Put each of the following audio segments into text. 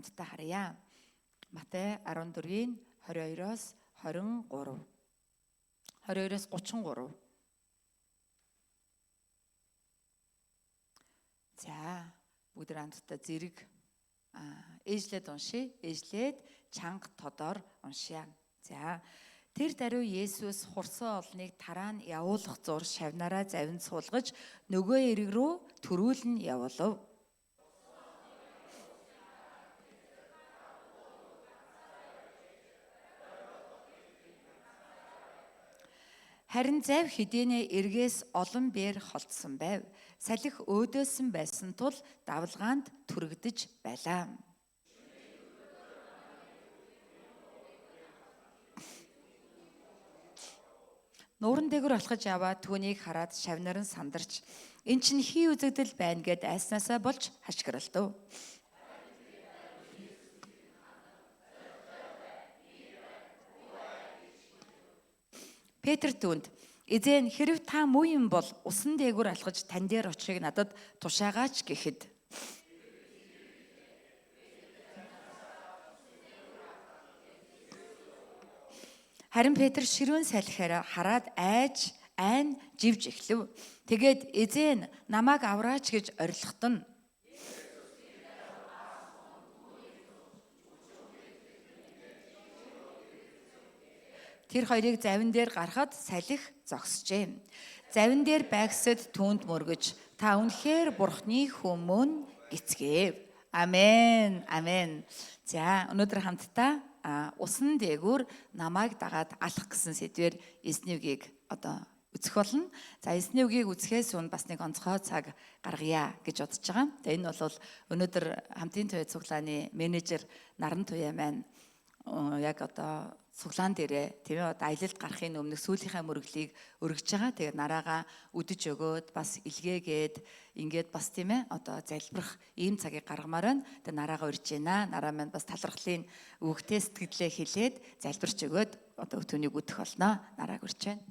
хамтдаа харъя. Матай 14-ийн 22-оос 23. 22-оос 33. За, бүгд хамтдаа зэрэг ээжлээд уншия. Ээжлээд чанга тодор уншия. За, тэр даруй Есүс хурсан олныг тараа нь явуулах зур шавнараа завинд суулгаж нөгөө эрэг рүү төрүүлэн явуулав. Харин зав хэдийнэ эргээс олон бээр холдсон байв. Салхи өөдөөсөн байсан тул давлгаанд түрэгдэж байлаа. Нууран дээгүүр алхаж яваад түүнийг хараад шавнар нь сандарч эн чинь хий үзэгдэл байна гэд айснаасаа болж хашгиралдав. Петр түүнд эзэн хэрв та муу юм бол усан дээгүүр алхаж тань дээр очихыг надад тушаагаач гэхэд харин Петр ширүүн салхиараа хараад айн живж эхлэв. Тэгээд эзэн намайг авраач гэж орилгот нь тэр хоёрыг завин дээр гарахад салхи зогсжээ. Завин дээр байгсад түүнд мөргөж та үнэхээр Бурхны хүмүүн гэцгээв. Амен. Амен. За, өнөөдөр хамтдаа усан дээгүүр намайг дагаад алах гэсэн сэдвээр эзнэвгийг үзэх болно. За, эзнэвгийг үзэхээс өмнө бас нэг онцгой цаг гаргая гэж бодож байгаа. Тэгээ энэ бол өнөөдөр хамтын туяа цуглааны менежер Наран туяа маань яг цуглаан дээрээ тийм ээ аялалд гарахын өмнөх сүүлийнхээ мөрөглийг өргөж байгаа. Тэгээд нараага үдэж өгөөд бас илгээгээд ингээд бас тийм ээ залбирах ийм цагийг гаргамаар байна. Тэгээд нараага урьж байна. Нараа маань бас талархлын үгтэй сэтгэлдээ хэлээд залбирч өгөөд түүнийг үдэх болно. Нарааг урьж байна.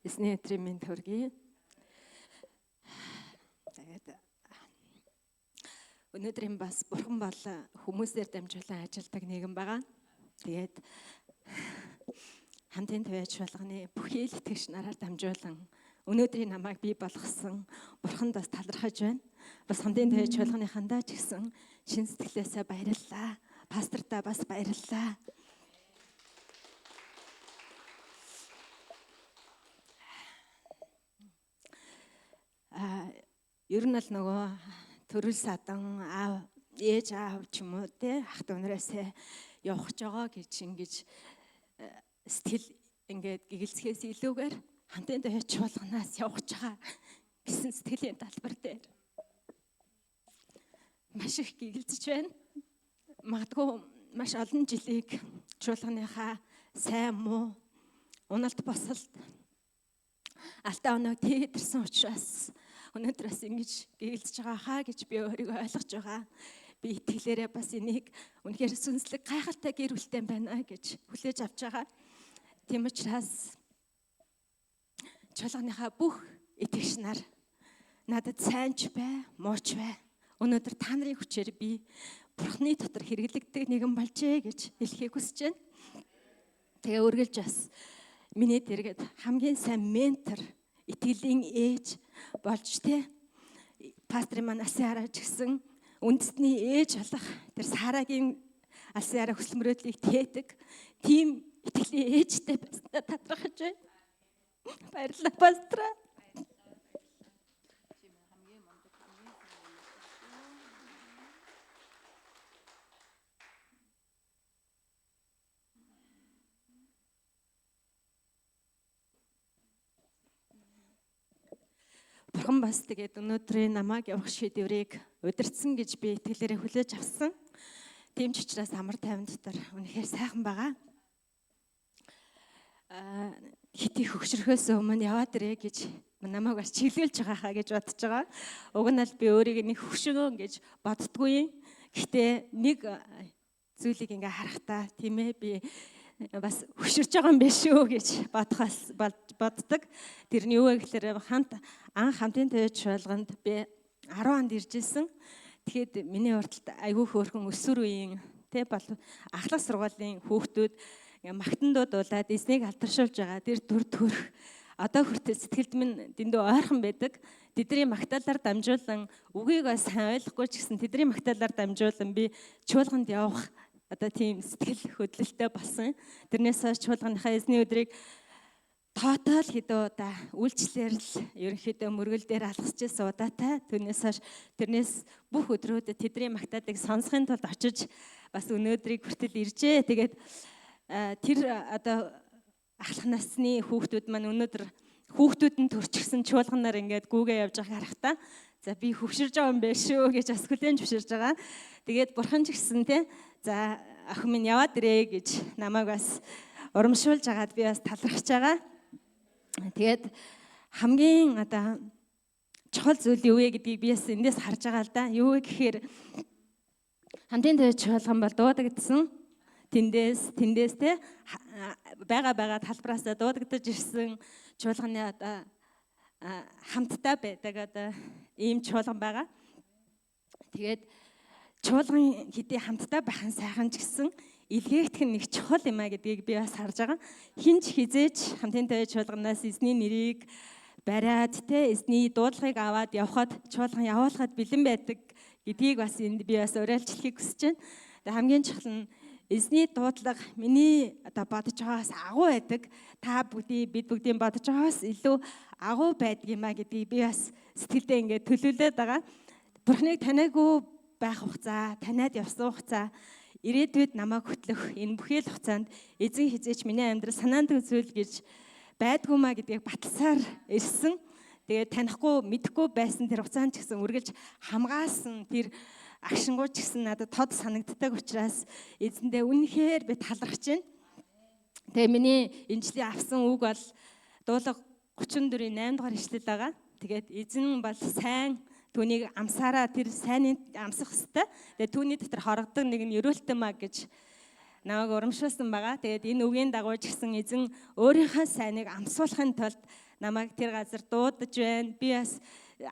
Эсний өдрийн мэнд хүргэе. Тэгээд өнөөдрийн бас бурхан бол хүмүүсээр дамжуулан ажилладаг нийгэм байгаа. Тэгээд хамтын туяач болгоны бүхий л итгэгч нараар дамжуулан өнөөдрийн намайг бий болгосон бурханд бас талархаж байна. Бас хамтын туяач болгоныхандаа ч гэсэн шин сэтгэлээсээ баярлалаа. Пастортаа бас баярлалаа. Ер нь л нөгөө төрөл садан ээж аав ч юм уу те ах дүүнээсээ явах гэж байгаа гэж ингэж сэтгэл ингээд гэгэлцхээс илүүгээр хамтын туяач болгоноос явах гэж байгаа гэсэн сэтгэлийн талбар дээр маш их гэгэлцэж байна. Магадгүй маш олон жилийг чуулганыхаа сайн муу уналт босолт алтаа өнөө тээдэрсэн учраас өнөөдөр бас ингэж гэгэлж байгаа хаа гэж би өөрийгөө ойлгож байгаа. Би итгэлээрээ бас энийг үнэхээр сүнслэг гайхалтай гэр бүлтэй байна гэж хүлээж авч байгаа. Тийм учраас чуулганыхаа бүх итгэгч нар надад сайн ч бай, муу ч бай. Өнөөдөр та нарын хүчээр би Бурхны дотор хэрэглэгддэг нэгэн болжээ гэж хэлхийг хүсэж байна. Тэгээ үргэлж бас миний дэргэд хамгийн сайн ментор, итгэлийн ээж болж те пастор маань Алсын хараач гэсэн үндэсний ээж болох тэр Сарагийн Алсын хараа хүсэл мөрөөдлийг тээдэг тийм итгэлийн ээжтэй байснаа талархаж байна. Баярлалаа пастра. Бурхан бас тэгээд өнөөдрийн намайг явах шийдвэрийг удирдсан гэж би итгэлээрээ хүлээж авсан. Тийм ч учраас амар тайван дотор үнэхээр сайхан байгаа. Хит их хөгшрөхөөс өмнө яваад ирээ гэж намайг бас чиглүүлж байгаа хаа гэж бодож байгаа. Уг нь л би өөрийг нэг хөгшгөн гэж боддгүй. Гэхдээ нэг зүйлийг ингээ харахтаа тийм ээ би бас хөшөрж байгаа юм биш үү гэж боддог. Тэрний юу вэ гэхээр хамтын төвч шуулганд би 10 онд ирж исэн. Тэгэхэд миний урталт айгүй хөөрхөн өсвөр үеийн тий бол ахлах сургуулийн хүүхдүүд магтандууд дуулаад эзнийг алдаршуулж байгаа. Тэр дүр төрх одоо хүртэл сэтгэлд минь дэндүү ойрхон байдаг. Тэдний магтаалаар дамжуулан үгийг бас сайн ойлгохгүй ч гэсэн тэдний магтаалаар дамжуулан би чуулганд явах одоо тийм сэтгэл хөдлөлтөй болсон. Тэрнээс хойш чуулганыхаа эзний өдрийг тоотал хэдэн удаа үйлчлэлээр л ерөнхийдөө мөргөл дээр алгасчихсан удаатай. Тэрнээс бүх өдрүүд тэдний магтаалыг сонсохын тулд очиж бас өнөөдрийг хүртэл иржээ. Тэгээд тэр одоо ахлах насны хүүхдүүд маань өнөөдөр хүүхдүүдэнд төрчихсөн чуулганаар ингээд гүүгээ явж байгааг харахтаа за би хөвширж байгаа юм биш шүү гэж бас хүлээн зөвшөөрж байгаа. Тэгээд бурхан ч гэсэн те за охин минь яваад ирээ гэж намайг бас урамшуулж агаад би бас талархаж байгаа. Тэгээд хамгийн одоо чухал зүйл юу вэ гэдгийг би бас эндээс харж байгаа л да. Юу вэ гэхээр хамтын төвч чуулган бол дуудагдсан. Тэндээс те байгаа талбараасаа дуудагдаж ирсэн чуулганы одоо хамтдаа байдаг одоо ийм чуулган байгаа. Тэгээд чуулган хэдий хамтдаа байх нь сайхан ч гэсэн илгээгдэх нь нэг чухал юм а гэдгийг би бас харж байгаа. Хинч хизээч хамтын төвч чуулганаас эзний нэрийг бариад те эзний дуудлагыг аваад явхад чуулган явуулахад бэлэн байдаг гэдгийг бас энд би бас уриалжлахыг хүсэж байна. Тэгээд хамгийн чухал нь эзний дуудлага миний одоо бодож байгаас агуу байдаг. Та бид бүгдийн бодож байгаас илүү агуу байдаг юм а гэдгийг би бас сэтгэлдээ ингээд төлөвлөд байгаа. Бурхныг таниагүй байх хугацаа, таниад явсан хугацаа, ирээдүйд намайг хөтлөх энэ бүхий л хугацаанд эзэн хизээч миний амьдрал санаанд үзүүл гэж байдгүй маа гэдгийг баталсаар ирсэн. Тэгээд танихгүй, мэдэхгүй байсан тэр хугацаанд ч гэсэн үргэлж хамгаалсан тэр агшингуу ч гэсэн надад тод санагддаг учраас эзэндээ үнэхээр би талархаж байна. Тэгээ миний инжилийн авсан үг бол дуулга 34-ийн 8 дугаар ишлэл байгаа. Тэгээд эзэн бол сайн түүнийг амсаараа тэр сайныг амсах хэвээр. Тэгээ түүний дотор хорогддог нэг нь ерөөлтөй маг гэж намайг урамшуулсан байгаа. Тэгээд энэ үгийн дагуу ч гэсэн эзэн өөрийнхөө сайныг амсуулахын тулд намайг тэр газар дуудаж байна. Би бас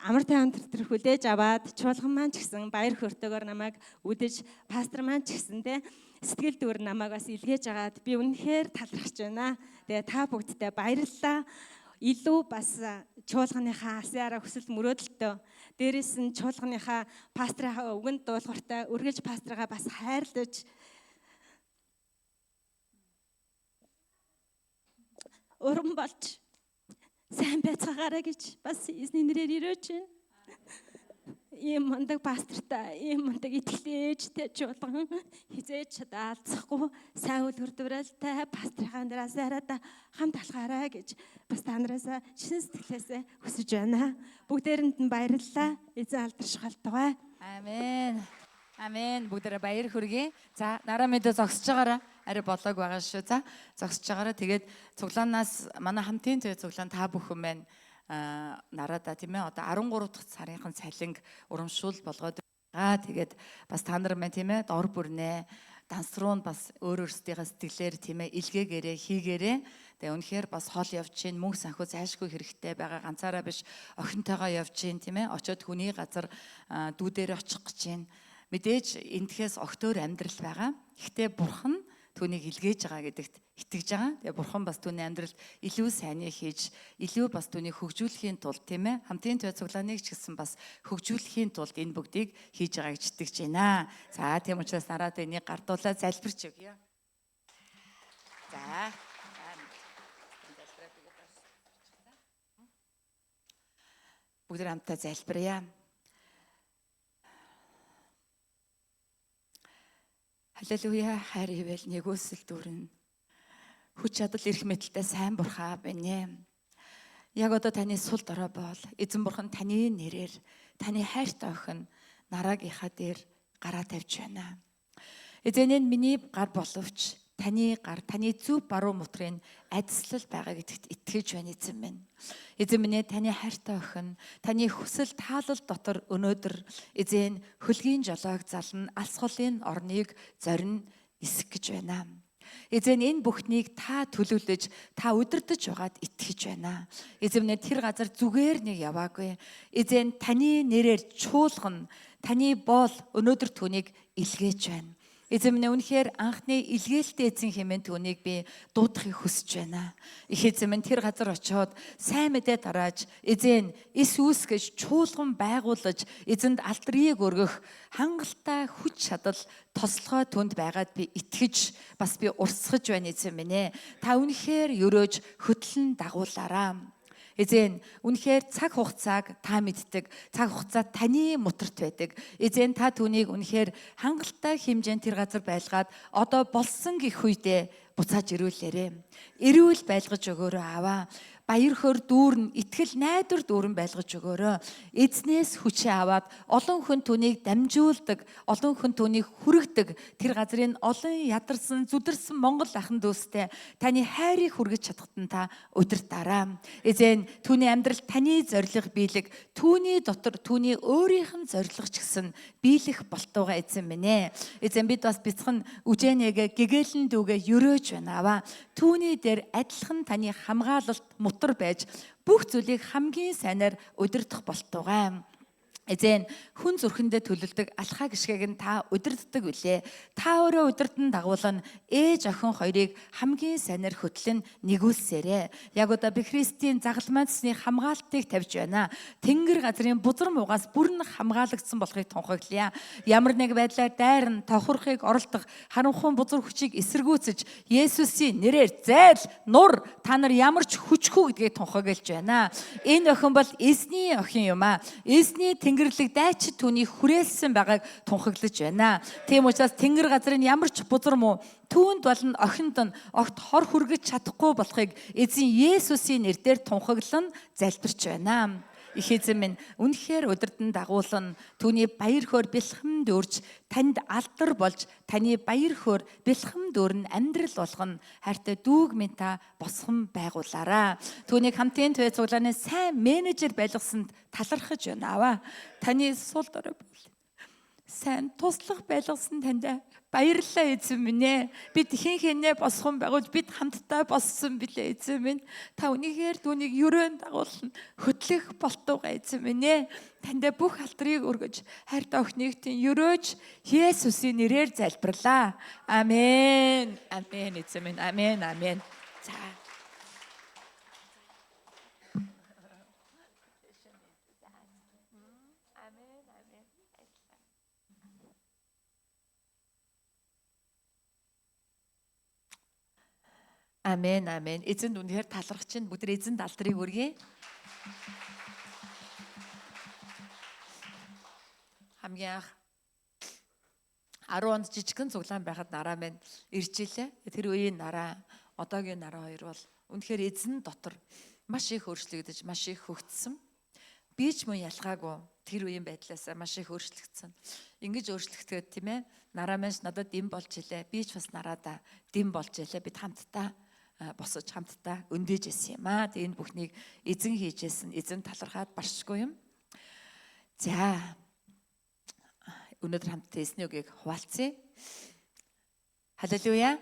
амар тайван дотор хүлээж аваад чуулган маань ч гэсэн баяр хөөртэйгээр намайг үдэж пастор маань ч гэсэн те сэтгэл дүүр намайг бас илгээж агаад би үнэхээр талархаж байна. Тэгээ та бүгдтэй баярлалаа. Илүү бас чуулганыхаа асаараа хүсэл мөрөөдөлтөө дээрээс нь чуулганыхаа пастрынхаа өгөнд дуулууртай үргэлж пастрыгаа бас хайрлаж уран болж сайн байцгаагаараа гэж бас эзний нэрээр ирөөж байна. Ийм мундаг пастортай, ийм мундаг итгэлтэй ээжтэй чуулган хизээж даалцахгүй сайн үл хүрдвэрэлтэй пастрынхаа нэрээс хараад хамт алхаарай гэж бас та нараасаа шин сэтгэлээсээ хүсэж байна. Бүгдээрэнд нь баярлалаа. Эзэн алдаршгаалтайгаа. Амен. Амен. Бүгдээрээ баяр хүргэе. За нараа мэдээ зогсож байгаараа арай болоог байгаа шүү. За зогсож байгаараа тэгээд цуглаанаас манай хамтын цуглаан та бүхэн байна. Нараада тийм ээ одоо 13 дахь сарынхан цалинг урамшуул болгоод байгаа. Тэгээд бас та нар маань тийм ээ дор бүрнээ данс руу бас өөрсдийнхээ сэтгэлээр тийм ээ илгээгээрээ хийгээрээ. Тэгээ үнэхээр бас хол явж чинь мөнгө санхүү зайлшгүй хэрэгтэй байгаа. Ганцаараа биш охинтойгоо явж чинь тийм ээ очиод хүний газар дүүдээр очих гэж чинь. Мэдээж эндхээс огтөөр амьдрал байгаа. Гэхдээ бурхан түүнийг илгээж байгаа гэдэгт итгэж байгаа. Тэгээ бурхан бас түүний амьдралд илүү сайныг хийж, илүү бас түүнийг хөгжүүлэхийн тулд тийм ээ хамтын төв цуглааныг ч гэсэн бас хөгжүүлэхийн тулд энэ бүгдийг хийж байгаа гэж итгэж байна. За тийм учраас нараад энийг гардуулаад залбирч өгье. За. Бүгд хамтдаа залбирая. Халелуя, хайр ивэл нэгөөсөл дүүрэн. Хүч чадал эрх мэдэлтэй сайн бурхан байна. Яг одоо таны сул дорой бол эзэн бурхан таны нэрээр таны хайртай охин нараагийнхаа дээр гараа тавьж байна. Эзэн энэ миний гар боловч таны гар, таны зөв баруун мотрын адислал байгаа гэдэгт итгэж байна эзэн минь. Эзэн минь таны хайртай охин, таны хүсэл таалал дотор өнөөдөр эзэн хөлгийн жолоог зална, алсгалын орныг зорин нисэх гэж байна. Эзэн энэ бүхнийг та төлөвлөж, та удирдах байгаад итгэж байна. Эзэн минь тэр газар зүгээр нэг яваагүй. Эзэн таны нэрээр чуулгана, таны боол өнөөдөр түүнийг илгээж байна. Эзэн минь үнэхээр анхны илгээлтэй эзэн хэмээн түүнийг би дуудахыг хүсэж байна. Их эзэн минь тэр газар очиод сайн мэдээ тарааж, эзэн эс үүсгэж, чуулган байгуулж, эзэнд алдрыг өргөх хангалттай хүч чадал тослогоо түнд байгаад би итгэж, бас би урсгаж байна эзэн минь. Та үнэхээр өрөөж хөтлөн дагуулаараа. Эзэн үнэхээр цаг хугацааг та мэддэг, цаг хугацаа таны моторт байдаг. Эзэн та түүнийг үнэхээр хангалттай хэмжээнд тэр газар байлгаад одоо болсон гих үедээ буцааж ирүүлээрэ. Ирүүл байлгаж өгөөрэй аваа. Баяр хөөр дүүрэн, итгэл найдвар дүүрэн байлгаж өгөөрэй. Эзнээс хүчээ аваад олон хүн түүнийг дамжуулдаг, олон хүн түүнийг хүргэдэг. Тэр газрын олон ядарсан, зүдэрсэн Монгол ахын дүүстэй таны хайрыг хүргэж чадахад нь та удирдаарай. Эзэн түүний амьдрал таны зориг биелэг, түүний дотор түүний өөрийнх нь зориг ч гэсэн биелэх болтугай эзэн минь ээ. Эзэн бид бас бяцхан үжээнэгээ гэгээлэн дүүгээ өрөөж байна аваа. Түүний дээр адилхан таны хамгаалалт мотор байж бүх зүйлийг хамгийн сайнаар удирдах болтугай. Эзэн хүн зүрхэндээ төлөлдөг алхаа гიშгээг нь та удирддаг үлээ. Та өөрөө удирдан дагуулна ээж охин хоёрыг хамгийн сайнаар хөтлөн нэгүүлсээрэ. Яг одоо би Христийн загалмайцны хамгаалтыг тавьж байна. Тэнгэр газрын бузар муугаас бүрэн хамгаалагдсан болохыг тунхаглая. Ямар нэг байдлаар дайрн тохирохыг оролдох харанхуй бузар хүчийг эсэргүүцэж Есүсийн нэрээр зайл нур та нар ямар ч хүчгүй гэдгийг тунхаглаж байна. Энэ охин бол эзний охин юм аа. Эзний Тэнгэрлэг дайчид түүнийг хүрээлсэн байгааг тунхаглаж байна. Тийм учраас тэнгэр газрын ямар ч бузар муу түүнд болон охинд нь огт хор хүргэж чадахгүй болохыг эзэн Есүсийн нэрээр тунхаглан залбирч байна. Их эзэн минь үнэхээр удирдан дагуулна. Түүний баяр хөөр бэлхэм дүүрж танд алдар болж таны баяр хөөр бэлхэм дүүрн амьдрал болгоно. Хайртай дүүг минь та босгон байгуулаарай. Түүнийг хамтын твэ цуглааны сайн менежер байлгасанд талархаж байна аваа. Таны сул дорой бол сайн туслах байлгасан танд баярлалаа эзэн минь ээ. Бид хинхэнэ босхон байгуулж бид хамтдаа боссон билээ эзэн минь. Та үнийхээр түүнийг өрөөнд дагуулна. Хөтлөх болтугай эзэн минь ээ. Танд бүх алдрыг өргөж хайртай охиныг тийм өрөөж Есүсийн нэрээр залбирлаа. Амен. Амен эзэн минь. Амен. Амен. За. Амен, амен. Эзэнд үнэхээр талархаж чинь бүгд эзэнд алдрыг өргөе. Хамгийн анх 10 онд жижигхэн цуглаан байхад нараа маань ирж илээ. Тэр үеийн нараа, одоогийн нараа хоёр бол үнэхээр эзэн дотор маш их өөрчлөгдөж, маш их хөгжсөн. Би ч мөн ялгаагүй тэр үеийн байдлаасаа маш их өөрчлөгдсөн. Ингэж өөрчлөгдөхөд тийм ээ. Нараа маань надад дэм болж илээ. Би ч бас нараадаа дэм болж илээ. Бид хамтдаа босож хамтдаа өндөөж исэн юм аа. Тэгээ энэ бүхнийг эзэн хийжсэн, эзэн талархаад баршгүй юм. За өнөөдөр хамтдаа эзний үгийг хуваалцъя. Халелуя.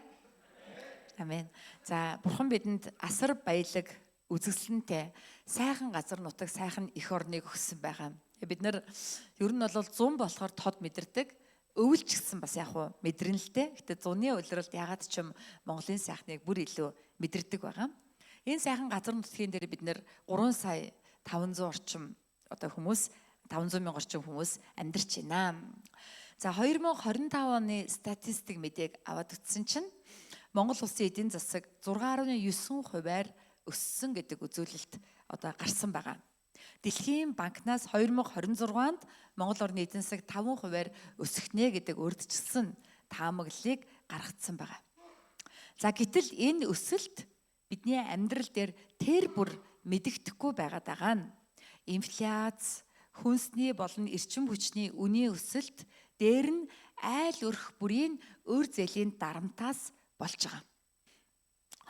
Амен. За бурхан бидэнд асар баялаг үзэсгэлэнтэй сайхан газар нутаг, сайхан эх орныг өгсөн байгаа. Бид нар ер нь бол 100 болохоор тод мэдэрдэг. Өвлжчихсэн бас яг уу мэдрэн л дээ. Гэтэ 100-ны улиралд ягаад ч юм Монголын сайхныг бүр илүү мэдэрдэг байгаа. Энэ сайхан газар нутгийн дээр бид нэр 3 сая 500 орчим одоо хүмүүс 500 мянган орчим хүмүүс амьдарч байна. За 2025 оны статистик мэдээг аваад утсан чинь Монгол улсын эдийн засаг 6.9%-аар өссөн гэдэг үзүүлэлт одоо гарсан байгаа. Дэлхийн банкнаас 2026-нд Монгол орны эдийн засаг 5%-аар өсөхнэ гэдэг урьдчилсан таамаглалыг гаргацсан байгаа. За гэтэл энэ өсөлт бидний амьдрал дээр тэр бүр мэдэгдэхгүй байгаад байгаа нь инфляц, хүнсний болон эрчим хүчний үнийн өсөлт дээр нь айл өрх бүрийн өр зээлийн дарамтаас болж байгаа.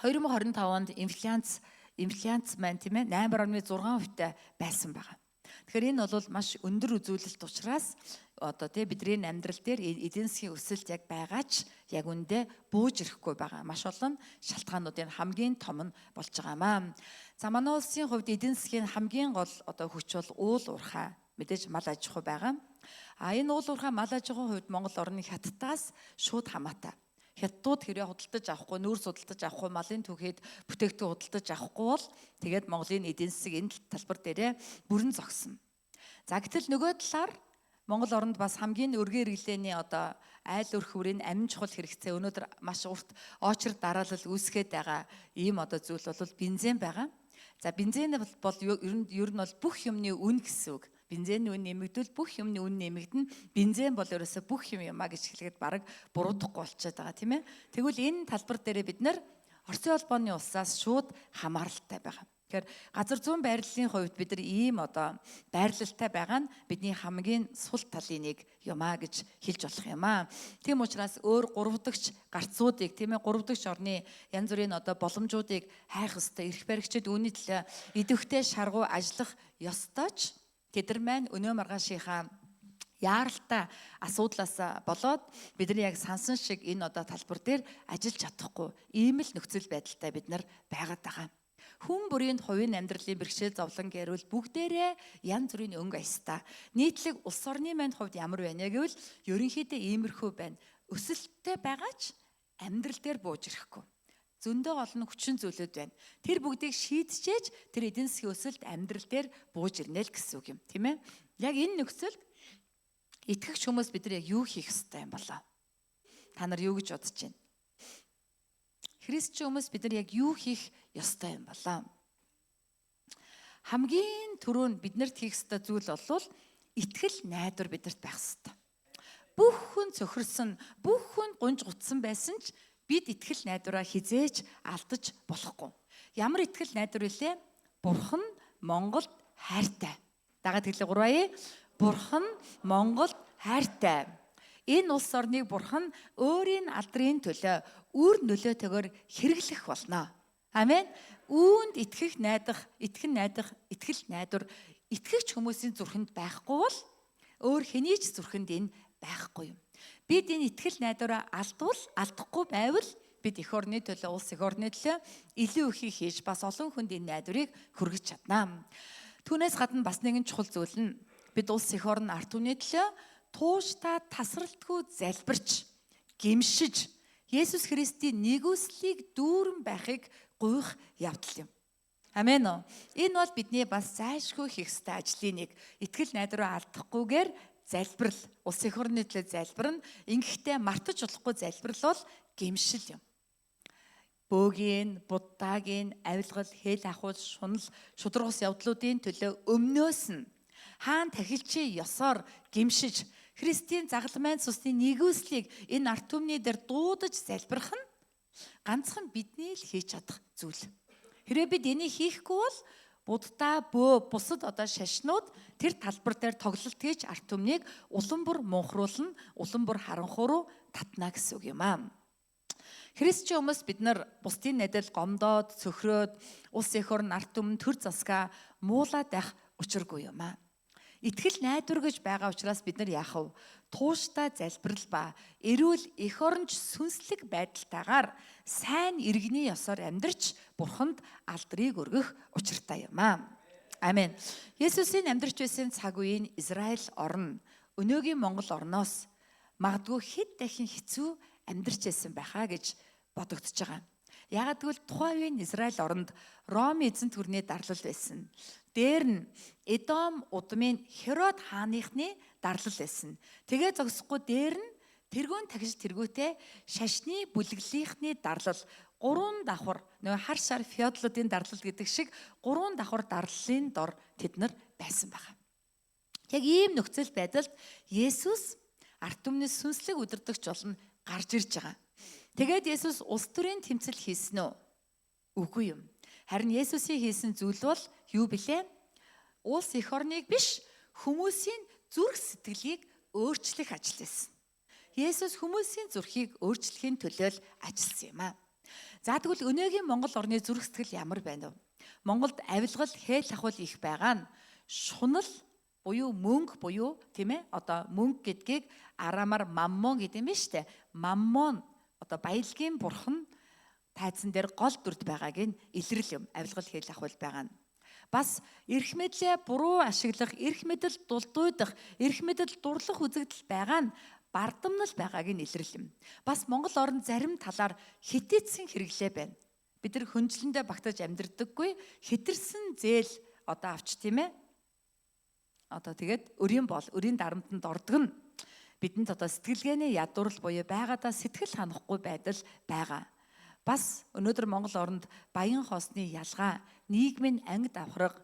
2025 онд инфляц маань тийм ээ 8.6% байсан байгаа. Тэгэхээр энэ бол маш өндөр үзүүлэлт учраас одоо тий бидний амьдрал дээр эдийн засгийн өсөлт яг байгаач яг үндэ бууж ирэхгүй байгаа. Маш олон шалтгаануудын хамгийн том нь болж байгаамаа. За манай улсын хувьд эдийн засгийн хамгийн гол одоо хүч бол уул уурхай мэдээж мал аж ахуй байгаа. Энэ уул уурхай мал аж ахуйн хувьд Монгол орны хятадаас шууд хамаатай. Хятадууд хэрэг худалдаж авахгүй, нүүрс худалдаж авахгүй, малын түүхийд бүтээгдэхүүн худалдаж авахгүй бол тэгээд Монголын эдийн засаг энэ талбар дээрээ бүрэн зогсно. За гэтэл нөгөө талаар Монгол оронд бас хамгийн өргөн хэрэглээний одоо айл өрх бүрийн амин чухал хэрэгцээ өнөөдөр маш урт очир дараалал үүсгээд байгаа ийм одоо зүйл бол бензин байгаа. За бензин бол ер нь бол бүх юмны үн гэсэн үг. Бензиний үн нэмэгдвэл бүх юмны үн нэмэгдэн. Бензин бол ерөөсө бүх юм юмаа гэж хэлгээд бараг буруудахгүй болчиход байгаа тийм ээ. Тэгвэл энэ талбар дээр бид нэр Оросын улбооны улсаас шууд хамааралтай байгаа. Тэгэхээр газар зүйн байрлалын хувьд бид нар ийм одоо байрлалтай байгаа нь бидний хамгийн сул талын нэг юмаа гэж хэлж болох юм аа. Тийм учраас өөр гуравдагч гарцуудыг тийм ээ гуравдагч орны янз бүрийн одоо боломжуудыг хайх ёстой. Эрх баригчид үүний төлөө идэвхтэй шаргуу ажиллах ёстойч тэд нар маань өнөө маргаашийнхаа яаралтай асуудлаас болоод бидний яг сансан шиг энэ одоо талбар дээр ажиллаж чадахгүй ийм л нөхцөл байдалтай бид нар байгаад байгаа. Хүн бүрийн хувийн амьдралын бэрхшээл зовлон гэрвэл бүгдээрээ янз бүрийн өнгө аястаа. Нийтлэг улс орны маань хувьд ямар байна гэвэл ерөнхийдөө иймэрхүү байна. Өсөлттэй байгаач амьдрал дээр бууж ирэхгүй. Зөндөө олон хүчин зүйлүүд байна. Тэр бүгдийг шийдчихээж тэр эдийн засгийн өсөлт амьдрал дээр бууж ирнэ л гэсэн үг юм, тийм ээ. Яг энэ нөхцөлд итгэгч хүмүүс бид нар яг юу хийх ёстой юм болоо? Та нар юу гэж бодож байна? Христч хүмүүс бид нар яг юу хийх ёстой юм болоо? Хамгийн түрүүнд биднэрт хийх ёстой зүйл бол итгэл найдвар бидэрт байх ёстой. Бүх хүн цохирсон, бүх хүн гунж гутсан байсан ч бид итгэл найдвараа хизээж алдаж болохгүй. Ямар итгэл найдвар вэ? Бурхан Монголд хайртай. Дагаад хэлээ 3 Бурхан Монголд хайртай. Энэ улс орныг Бурхан өөрийн алдрын төлөө үр нөлөөтэйгээр хэрэглэх болно. Амен. Үүнд итгэх найдах, итгэн найдах, итгэл найдвар итгэгч хүмүүсийн зүрхэнд байхгүй бол өөр хэний ч зүрхэнд энэ байхгүй юм. Бид энэ итгэл найдвараа алдахгүй байвал бид эх орны төлөө, улс эх орны төлөө илүү их хийж бас олон хүнд энэ найдварыг хүргэж чаднаа. Түүнээс гадна бас нэгэн чухал зүйл нь бид улс эх орн ард түмний төлөө тууштай тасралтгүй залбирч, гэмшиж, Есүс Христийн нэгүслийг дүүрэн байхыг гуйх явдал юм. Амен уу. Энэ бол бидний бас зайлшгүй хийх ёстой ажлын нэг. Итгэл найдвараа алдахгүйгээр залбирал, улс эх орны төлөө залбирна. Ингэхдээ мартаж болохгүй залбирал бол гэмшил юм. Бөөгийн, буддагийн, авилгал, хэл ахуул, шунал, шударгус явдлуудын төлөө өмнөөс нь хаан тахилчийн ёсоор гэмшиж Христийн загалмайн цусны нэгүслийг энэ ард түмний дээр дуудаж залбирах нь ганцхан бидний л хийж чадах зүйл. Хэрвээ бид энийг хийхгүй бол буддаа бусад одоо шашнууд тэр талбар дээр тоглолт хийж ард түмнийг улам бүр мунхруулна, улам бүр харанхуй руу татна гэсэн үг юм аа. Христчийн хүмүүс бид нар бусдын найдал гомдоод, цөхрөөд, улс эх орн ард түмэн төр засгаа муулаад байх учиргүй юм аа. Итгэл найдвар гэж байгаа учраас бид нар яах вэ? Тууштай залбирал ба эрүүл эх оронч сүнслэг байдалтайгаар сайн иргэний ёсоор амьдарч Бурханд алдрыг өргөх учиртай юм аа. Амен. Есүсийн амьдарч байсан цаг үеийн Израиль орн өнөөгийн Монгол орноос магадгүй хэд дахин хэцүү амьдарч байсан байхаа гэж бодогдож байгаа. Яагад гэвэл тухайн үеийн Израиль оронд Ром эзэн төрний дарлал байсан. Дээр нь Эдом удмын Херод хааныхны дарлал байсан. Тэгээ зогсохгүй дээр нь тэргүүн тагж тэргүүтээ шашны бүлэглэлийнхний дарлал гурван давхар нөгөө хар шар феодлуудын дарлал гэдэг шиг гурван давхар дарлалын дор тэд нар байсан байгаа. Яг ийм нөхцөл байдалд Есүс ард түмний сүнслэг удирдагч болно гарч ирж байгаа. Тэгээд Есүс улс төрийн тэмцэл хийсэн үү? Үгүй юм. Харин Есүсийн хийсэн зүйл бол юу билээ? Улс эх орныг биш, хүмүүсийн зүрх сэтгэлийг өөрчлөх ажил байсан. Есүс хүмүүсийн зүрхийг өөрчлөхийн төлөө л ажилласан юм аа. За тэгвэл өнөөгийн Монгол орны зүрх сэтгэл ямар байна вэ? Монголд авилгал, хээл ахвал их байгаа нь шунал буюу мөнгө буюу тийм ээ одоо мөнгө гэдгийг арамаар маммон гэдэг юм шүү дээ. Маммон одоо баялагын бурхан тайзан дээр гол дүрд байгааг нь илрэл юм. Авилгал хээл ахвал байгаа нь. Бас эрх мэдлээ буруу ашиглах, эрх мэдэл дулдуйдах, эрх мэдэл дурлах үзэгдэл байгаа нь бардамнал байгааг нь илрэл юм. Бас Монгол орн зарим талаар хитээцсэн хэрэглээ байна. Бид нар хөндлөндөө багтаж амьдрдаггүй хитэрсэн зээл одоо авч тийм ээ. Одоо тэгээд өрийн дарамтанд ордог нь бидэнд одоо сэтгэлгээний ядуурл буюу байгаадаа сэтгэл ханахгүй байдал байгаа. Бас өнөөдөр Монгол оронд баян хоосны ялгаа, нийгмийн анги давхраг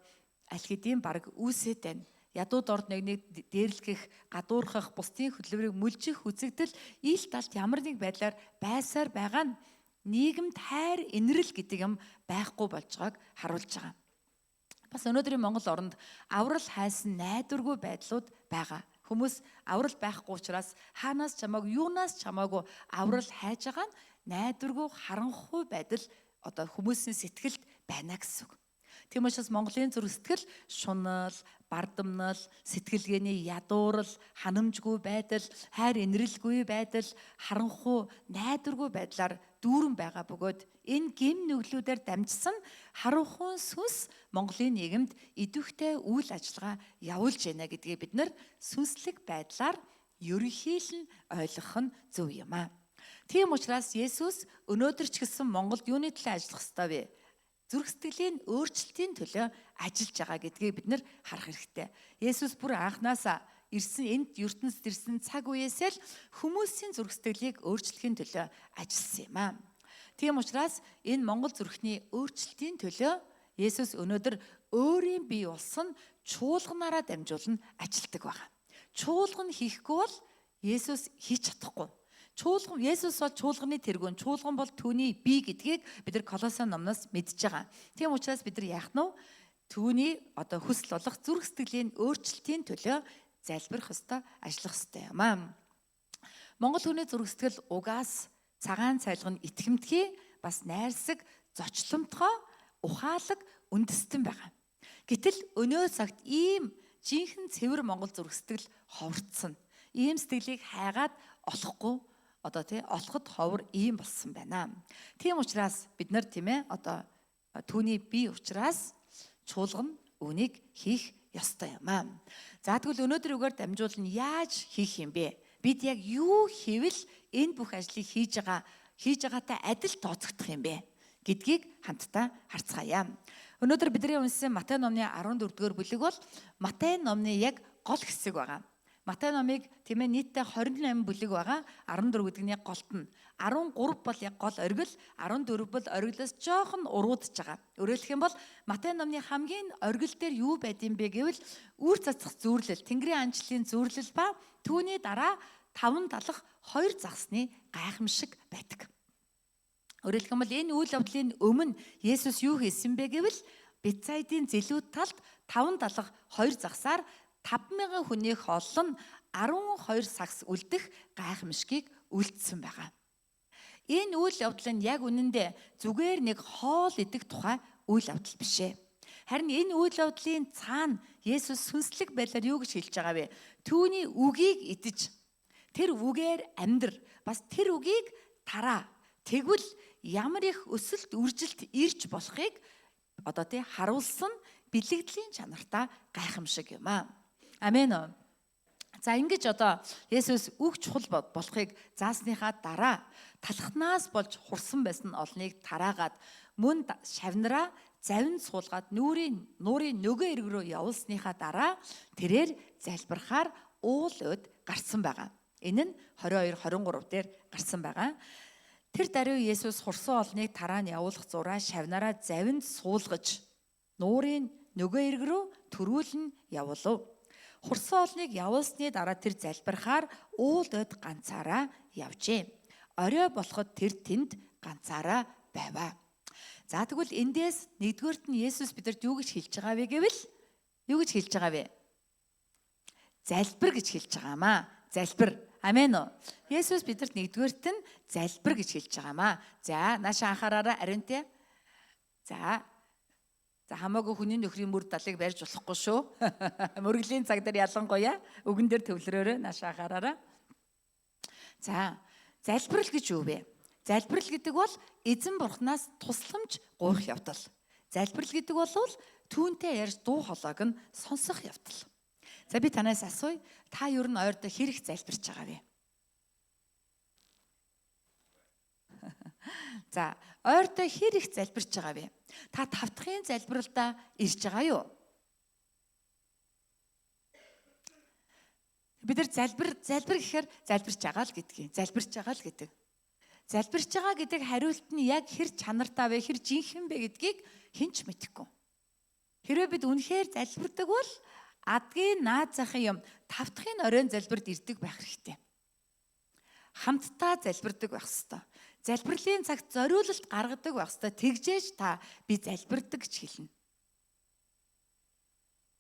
аль хэдийн баг үүсэт байна. Ядууд орд нэг дээрлэх, гадуурхах, бусдын хөдөлмөрийг мүлжих үзэгдэл ил талд ямар нэг байдлаар байсаар байгаа нь нийгэмд хайр, инрэл гэдэг юм байхгүй болж байгааг харуулж байгаа. Бас өнөөдрийн Монгол оронд аврал хайсан найдваргүй байдлууд байгаа. Хүмүүс аврал байхгүй учраас хаанаас чамаагүй, юунаас чамаагүй аврал хайж байгаа нь найдваргүй, харанхуй байдал одоо хүмүүсийн сэтгэлд байна гэсэн үг. Тийм учраас Монголын зүрх сэтгэл шунал, бардамнал, сэтгэлгээний ядуурл, ханамжгүй байдал, хайр инрэлгүй байдал, харанхуй, найдваргүй байдлаар дүүрэн байгаа бөгөөд энэ гим нүглүүдээр дамжсан харанхуй сүнс Монголын нийгэмд идэвхтэй үйл ажиллагаа явуулж байна гэдгийг бид нар сүнслэг байдлаар ерөнхийдөө ойлгох нь зөв юм аа. Тийм учраас Есүс өнөөдөр ч гэсэн Монголд юуны төлөө ажиллах ёстой вэ? Зүрх сэтгэлийн өөрчлөлтийн төлөө ажиллаж байгаа гэдгийг бид нар харах хэрэгтэй. Есүс бүр анханасаа энд ертөнцид ирсэн цаг үеэсээ л хүмүүсийн зүрх сэтгэлийг өөрчлөхийн төлөө ажилласан юм аа. Тийм учраас энэ Монгол зүрхний өөрчлөлтийн төлөө Есүс өнөөдөр өөрийн бие болсон чуулганаараа дамжуулан ажилтдаг байгаа. Чуулган хийхгүй бол Есүс хийж чадахгүй. Есүс бол чуулганы тэргүүн, чуулган бол түүний бие гэдгийг бид нар Колосын номноос мэдж байгаа. Тийм учраас бид нар яах нь вэ? Түүний одоо хүсэл болох зүрх сэтгэлийн өөрчлөлтийн төлөө залбирах ёстой, ажиллах ёстой юм аа. Монгол хүний зүрх сэтгэл угаас цагаан цайлгын итгэмтгий, бас найрсаг, зочломтгой, ухаалаг, үндэстэн байгаа. Гэтэл өнөө цагт ийм жинхэнэ цэвэр Монгол зүрх сэтгэл ховрцсон. Ийм сэтгэлийг хайгаад олохгүй олоход ховор ийм болсон байна. Тийм учраас бид нар тийм ээ одоо түүний бие учраас чуулган үүнийг хийх ёстой юм аа. За тэгвэл өнөөдөр үгээр дамжуулан яаж хийх юм бэ? Бид яг юу хийвэл энэ бүх ажлыг хийж байгаатай адил тооцогдох юм бэ гэдгийг хамтдаа харцгаая. Өнөөдөр бидний уншсан Матай номны 14-р бүлэг бол Матай номны яг гол хэсэг байгаа. Матай номыг тийм ээ нийтдээ 28 бүлэг байгаа. 14 гэдгний голт нь 13 бол яг гол оргил, 14 бол оргилоос жоохон уруудж байгаа. Өөрөөр хэлэх юм бол Матай номны хамгийн оргил дээр юу байд юм бэ гэвэл үр цацах зүйрлэл, Тэнгэрийн анчлалын зүйрлэл ба түүний дараа 5 талах 2 загсны гайхамшиг байдаг. Өөрөөр хэлэх юм бол энэ үйл явдлын өмнө Есүс юу хийсэн бэ гэвэл Бетсайдын зэлүүд талд 5 талах 2 загсаар 5,000 хүний хооллон 12 сагс үлдэх гайхамшигыг үлдсэн байгаа. Энэ үйл явдал нь яг үнэндээ зүгээр нэг хоол идэх тухай үйл явдал биш ээ. Харин энэ үйл явдлын цаана Есүс сүнслэг байдлаар юу гэж хэлж байгаа вэ? Түүний үгийг идэж, тэр үгээр амьдр, бас тэр үгийг тараа. Тэгвэл ямар их өсөлт үржилт ирж болохыг харуулсан бэлэгдлийн чанартай гайхамшиг юм аа. Амен. За ингэж Есүс үг чухал болохыг заасныхаа дараа талхнаас болж хурсан байсан олныг тараагаад мөн шавнараа завин суулгаад нуурын нөгөө эрг рүү явуулсныхаа дараа тэрээр залбирахаар уул өд гарсан байгаа. Энэ нь 22-23 дээр гарсан байгаа. Тэр даруй Есүс хурсан олныг тараа нь явуулах зураа шавнараа завинд суулгаж нуурын нөгөө эрг рүү төрүүлэн явуулав. Хурсан олныг явуулсны дараа тэр залбирахаар уулд өд ганцаараа явжээ. Орой болоход тэр тэнд ганцаараа байваа. За тэгвэл эндээс нэгдүгээрт нь Есүс бидэнд юу гэж хэлж байгаа вэ гэвэл юу гэж хэлж байгаа вэ? Залбир гэж хэлж байгаамаа. Залбир. Амен уу. Есүс бидэнд нэгдүгээрт нь залбир гэж хэлж байгаамаа. За наашаа анхаараарай ариунтэй. За хамаагүй хүний нөхрийн мөр далыг барьж болохгүй шүү. Мөргөлийн цаг дээр ялангуяа үгэн дээр төвлөрөөрэй. Наашаа анхаараарай. За залбирал гэж юу вэ? Залбирал гэдэг бол эзэн бурхнаас тусламж гуйх явдал. Залбирал гэдэг бол түүнтэй ярьж дуу хоолойг нь сонсох явдал. За би танаас асууя. Та ер нь ойрдоо хэрэг залбирч байгаа вэ? За ойрдоо хэрэг залбирч байгаа вэ? Та тавтахын залбиралдаа ирж байгаа юу? Бид нар залбир гэхээр залбирч байгаа л гэдгийг. Залбирч байгаа л гэдэг. Залбирч байгаа гэдэг хариулт нь яг хэр чанартай вэ, хэр жинхэнэ бэ гэдгийг хинч мэдэхгүй. Хэрвээ бид үнэхээр залбирдаг бол адгийн наад захын юм тавтахын оройн залбирд ирдэг байх хэрэгтэй. Хамтдаа залбирдаг байх ёстой. Залбирлын цагт зориулалт гаргадаг байх ёстой. Тэгжээж та би залбирдаг гэж хэлнэ.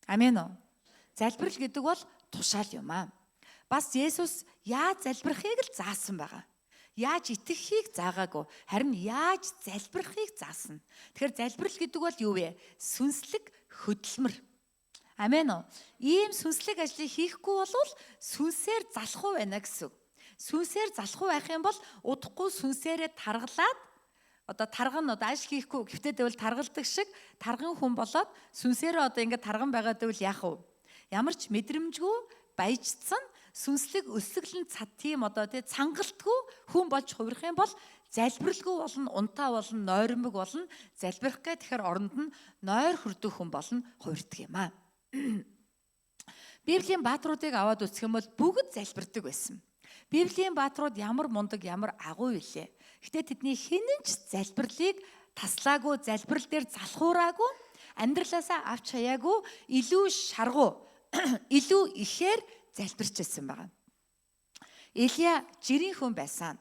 Амен уу. Залбирал гэдэг бол тушаал юм аа. Бас Есүс яаж залбирахыг л заасан байгаа. Яаж итгэхийг заагаагүй, харин яаж залбирахыг заасан. Тэгэхээр залбирал гэдэг бол юу вэ? Сүнслэг хөдөлмөр. Амен уу. Ийм сүнслэг ажлыг хийхгүй бол сүнсээр залхуу байна гэсэн үг. Сүнсээр залхуу байх юм бол удахгүй сүнсээрээ таргалаад тарган ажил хийхгүй гэвтээ дэвэл таргалдаг шиг тарган хүн болоод сүнсээрээ ингээд тарган байгаа дэвэл яах вэ? Ямар ч мэдрэмжгүй баяжцсан сүнслэг өсөглөн тийм цангалтгүй хүн болж хувирах юм бол залбиралгүй болно, унтаа болно, нойрмог болно. Залбирах гэхээр оронд нь нойр хүрдэх хүн болно хувирдаг юм аа. Библийн баатруудыг аваад үзэх юм бол бүгд залбирдаг байсан. Библийн баатрууд ямар мундаг, ямар агуу илээ. Гэтэ тэдний хинэн ч залбирлыг таслаагүй, залбирал дээр залхуураагүй, амьдралаасаа авч хаяагүй, илүү шаргуу, илүү ихээр залбирч байсан байгаа. Илия жирийн хүн байсан.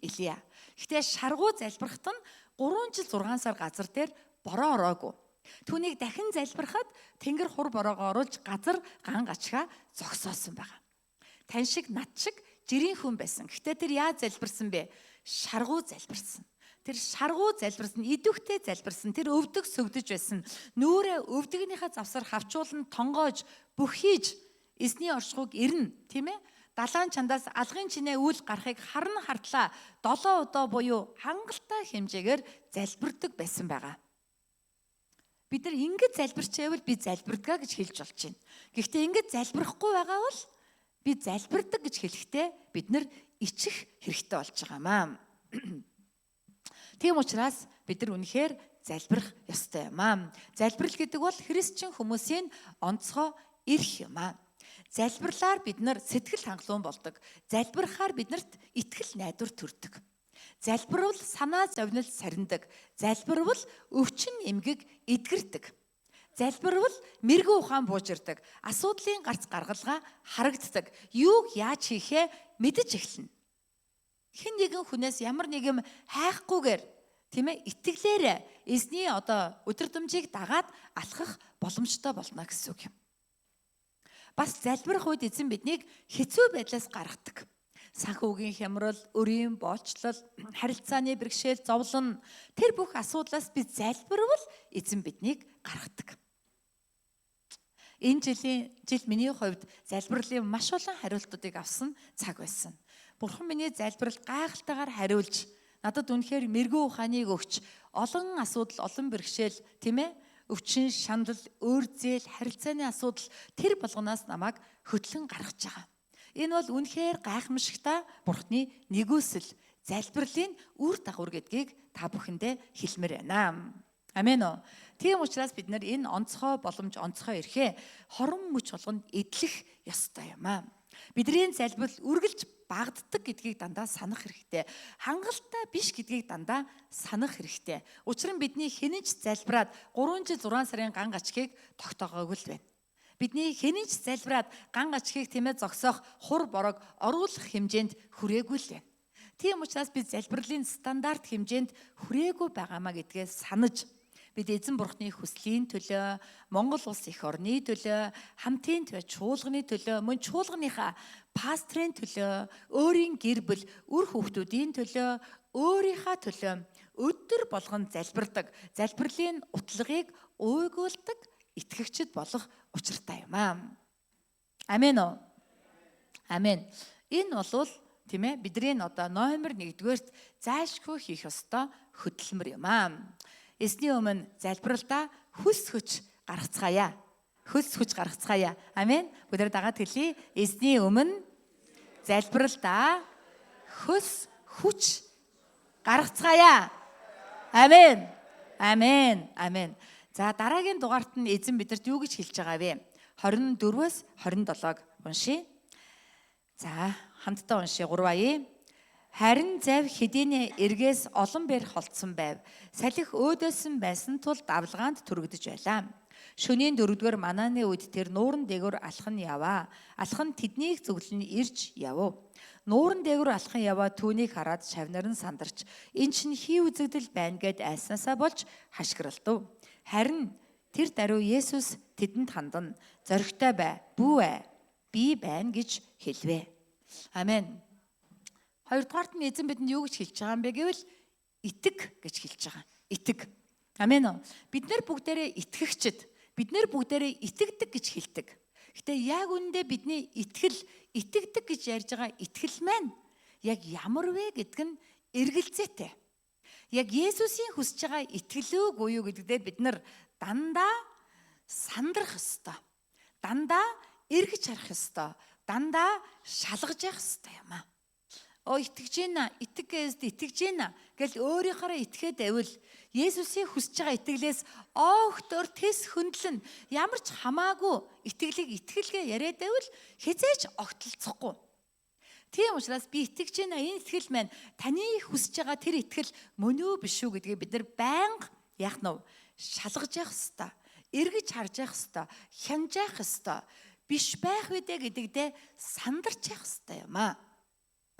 Илия. Гэтэ шаргуу залбирахт нь 3 жил 6 сар газар дээр бороо ороогүй. Түүнийг дахин залбирахад тэнгэр хур бороогоо оруулж газар ган гачгаа зогсоосон байгаа. Тань шиг над шиг жирийн хүн байсан. Гэтэ тэр яаж залбирсан бэ? Шаргуу залбирсан. Тэр шаргуу залбирсан, идэвхтэй залбирсан, тэр өвдөг сөгдөж байсан. Нүрээ өвдөгнийхээ завсар хавчуулан тонгоож, бүхийж эзний оршихуйг ирнэ, тийм ээ? Далайн чандаас алгын чинээ үл гарахыг харна хартлаа 7 удаа буюу хангалттай хэмжээгээр залбирдаг байсан байгаа. Бид нар ингэж залбирчээвэл би залбирдгаа гэж хэлж болж байна. Гэхдээ ингэж залбирахгүй байгаа бол би залбирдаг гэж хэлэхдээ бид нар ичих хэрэгтэй болж байгаамаа. Тийм учраас бид нар үнэхээр залбирах ёстой юм аа. Залбирал гэдэг бол христчин хүмүүсийн онцгой эрх юм аа. Залбирлаар бид нар сэтгэл хангалуун болдог. Залбирахаар биднэрт итгэл найдвар төрдөг. Залбирвал санаа зовнил сарндаг. Залбирвал өвчин эмгэг эдгэрдэг. Залбирвал мэрэгэн ухаан буужирдаг. Асуудлын гарц гаргалгаа харагддаг. Юуг яаж хийхээ мэдэж эхэлнэ. Хэн нэгэн хүнээс ямар нэгэн хайхгүйгээр тийм ээ итгэлээр эзний өдөрдмжийг дагаад алхах боломжтой болно гэсэн үг юм. Бас залбирах үед эзэн биднийг хэцүү байдлаас гаргадаг. Санхүүгийн хямрал, өрийн боолчлол, харилцааны бэрхшээл, зовлон тэр бүх асуудлаас би залбирвал эзэн биднийг гаргадаг. Энэ жил миний хувьд залбирлын маш олон хариултуудыг авсан цаг байсан. Бурхан миний залбирал гайхалтайгаар хариулж, надад үнэхээр мэрэгэн ухааныг өгч, олон асуудал, олон бэрхшээл, тийм ээ? Өвчин, шанал, өөр зээл, харилцааны асуудал тэр болгоноос намайг хөтлөн гаргаж байгаа. Энэ бол үнэхээр гайхамшигтай Бурханы нэгүсэл, залбирлын үр дагавар гэдгийг та бүхэндээ хэлмээр байна. Амен уу. Тийм учраас бид нар энэ онцгой боломж, онцгой эрхээ хорон мөч болгонд эдлэх ёстой юм аа. Бидний залбирал үргэлж багддаг гэдгийг дандаа санах хэрэгтэй. Хангалттай биш гэдгийг дандаа санах хэрэгтэй. Учир нь бидний хинэнч залбираад 3 жил 6 сарын ган гачгийг тогтоогоогүй л байна. Бидний хинэнч залбираад ган гачгийг тэмээ зогсоох хур борог оруулах хэмжээнд хүрээгүй л байна. Тийм учраас бид залбирлын стандарт хэмжээнд хүрээгүй байгаамаа гэдгээ санаж бид эзэн бурхны хүслийн төлөө, Монгол улс эх орны төлөө, хамтын чуулганы төлөө, мөн чуулганыхаа пастрын төлөө, өөрийн гэр бүл, үр хүүхдүүдийн төлөө, өөрийнхөө төлөө өдөр болгон залбирдаг, залбирлын утлагыг уйгуулдаг итгэгчд болох учиртай юм аа. Амен уу? Амен. Энэ болвол тийм ээ бидний одоо номер 1-р зайлшгүй хийх ёстой хөдөлмөр юм аа. Эсний өмнө залбиралдаа хөс хүч гаргацгаая. Хөс хүч гаргацгаая. Амен. Бүгдээр дагаад хэлье. Эсний өмнө залбиралдаа хөс хүч гаргацгаая. Амен. Амен. Амен. За дараагийн дугаарт нь эзэн бидэрт юу гэж хэлж байгаа вэ? 24-өөс 27-г уншия. За хамтдаа уншия 3 Харин зав хэдийнэ эргээс олон бээр холдсон байв. Салхи өөдөөсөн байсан тул давлгаанд түрэгдэж байлаа. Шөнийн 4-р манааны үед тэр нууран дээгүүр алхан яваа. Алхан тэднийг зүглэн ирж явв. Нууран дээгүүр алхан яваа түүнийг хараад шавнар нь сандарч энэ чинь хий үзэгдэл байна гэд айснасаа болж хашгиралдав. Харин тэр даруй Есүс тэдэнд хандан зоригтой бай, бүү би байна гэж хэлвэ. Амен. Хоёрдугаарт нь эзэн бидэнд юу гэж хэлж байгаа юм бэ гэвэл итэг гэж хэлж байгаа. Итэг. Амен уу? Бид нар бүгдээрээ итгэгчд. Бид нар бүгдээрээ итгэдэг гэж хэлдэг. Гэтэ яг үүндээ бидний итгэдэг гэж ярьж байгаа итгэл маань яг ямар вэ гэдг нь эргэлзээтэй. Яг Есүсийн хүсэж байгаа итгэлөө буюу гэдэгтээ бид нар дандаа сандрах ёстой. Дандаа эргэж харах ёстой. Дандаа шалгаж явах ёстой юм аа. Итгэж гинэ, итгэж гинэ гэл өөрийнхөө итгээд байвал Есүсийн хүсэж байгаа итгэлээс огтөр тэс хөндлөн ямар ч хамаагүй итгэлгээ яриад байвал хизээч огтлцохгүй. Тийм учраас би итгэж гинэ, энэ итгэл маань таны хүсэж байгаа тэр итгэл мөн үү биш үү гэдгийг бид нар байнга яах нь шалгаж явах ёстой. Эргэж харж явах ёстой. Хянаж явах ёстой. Биш байх үедээ гэдэгдээ сандарч явах ёстой юм аа.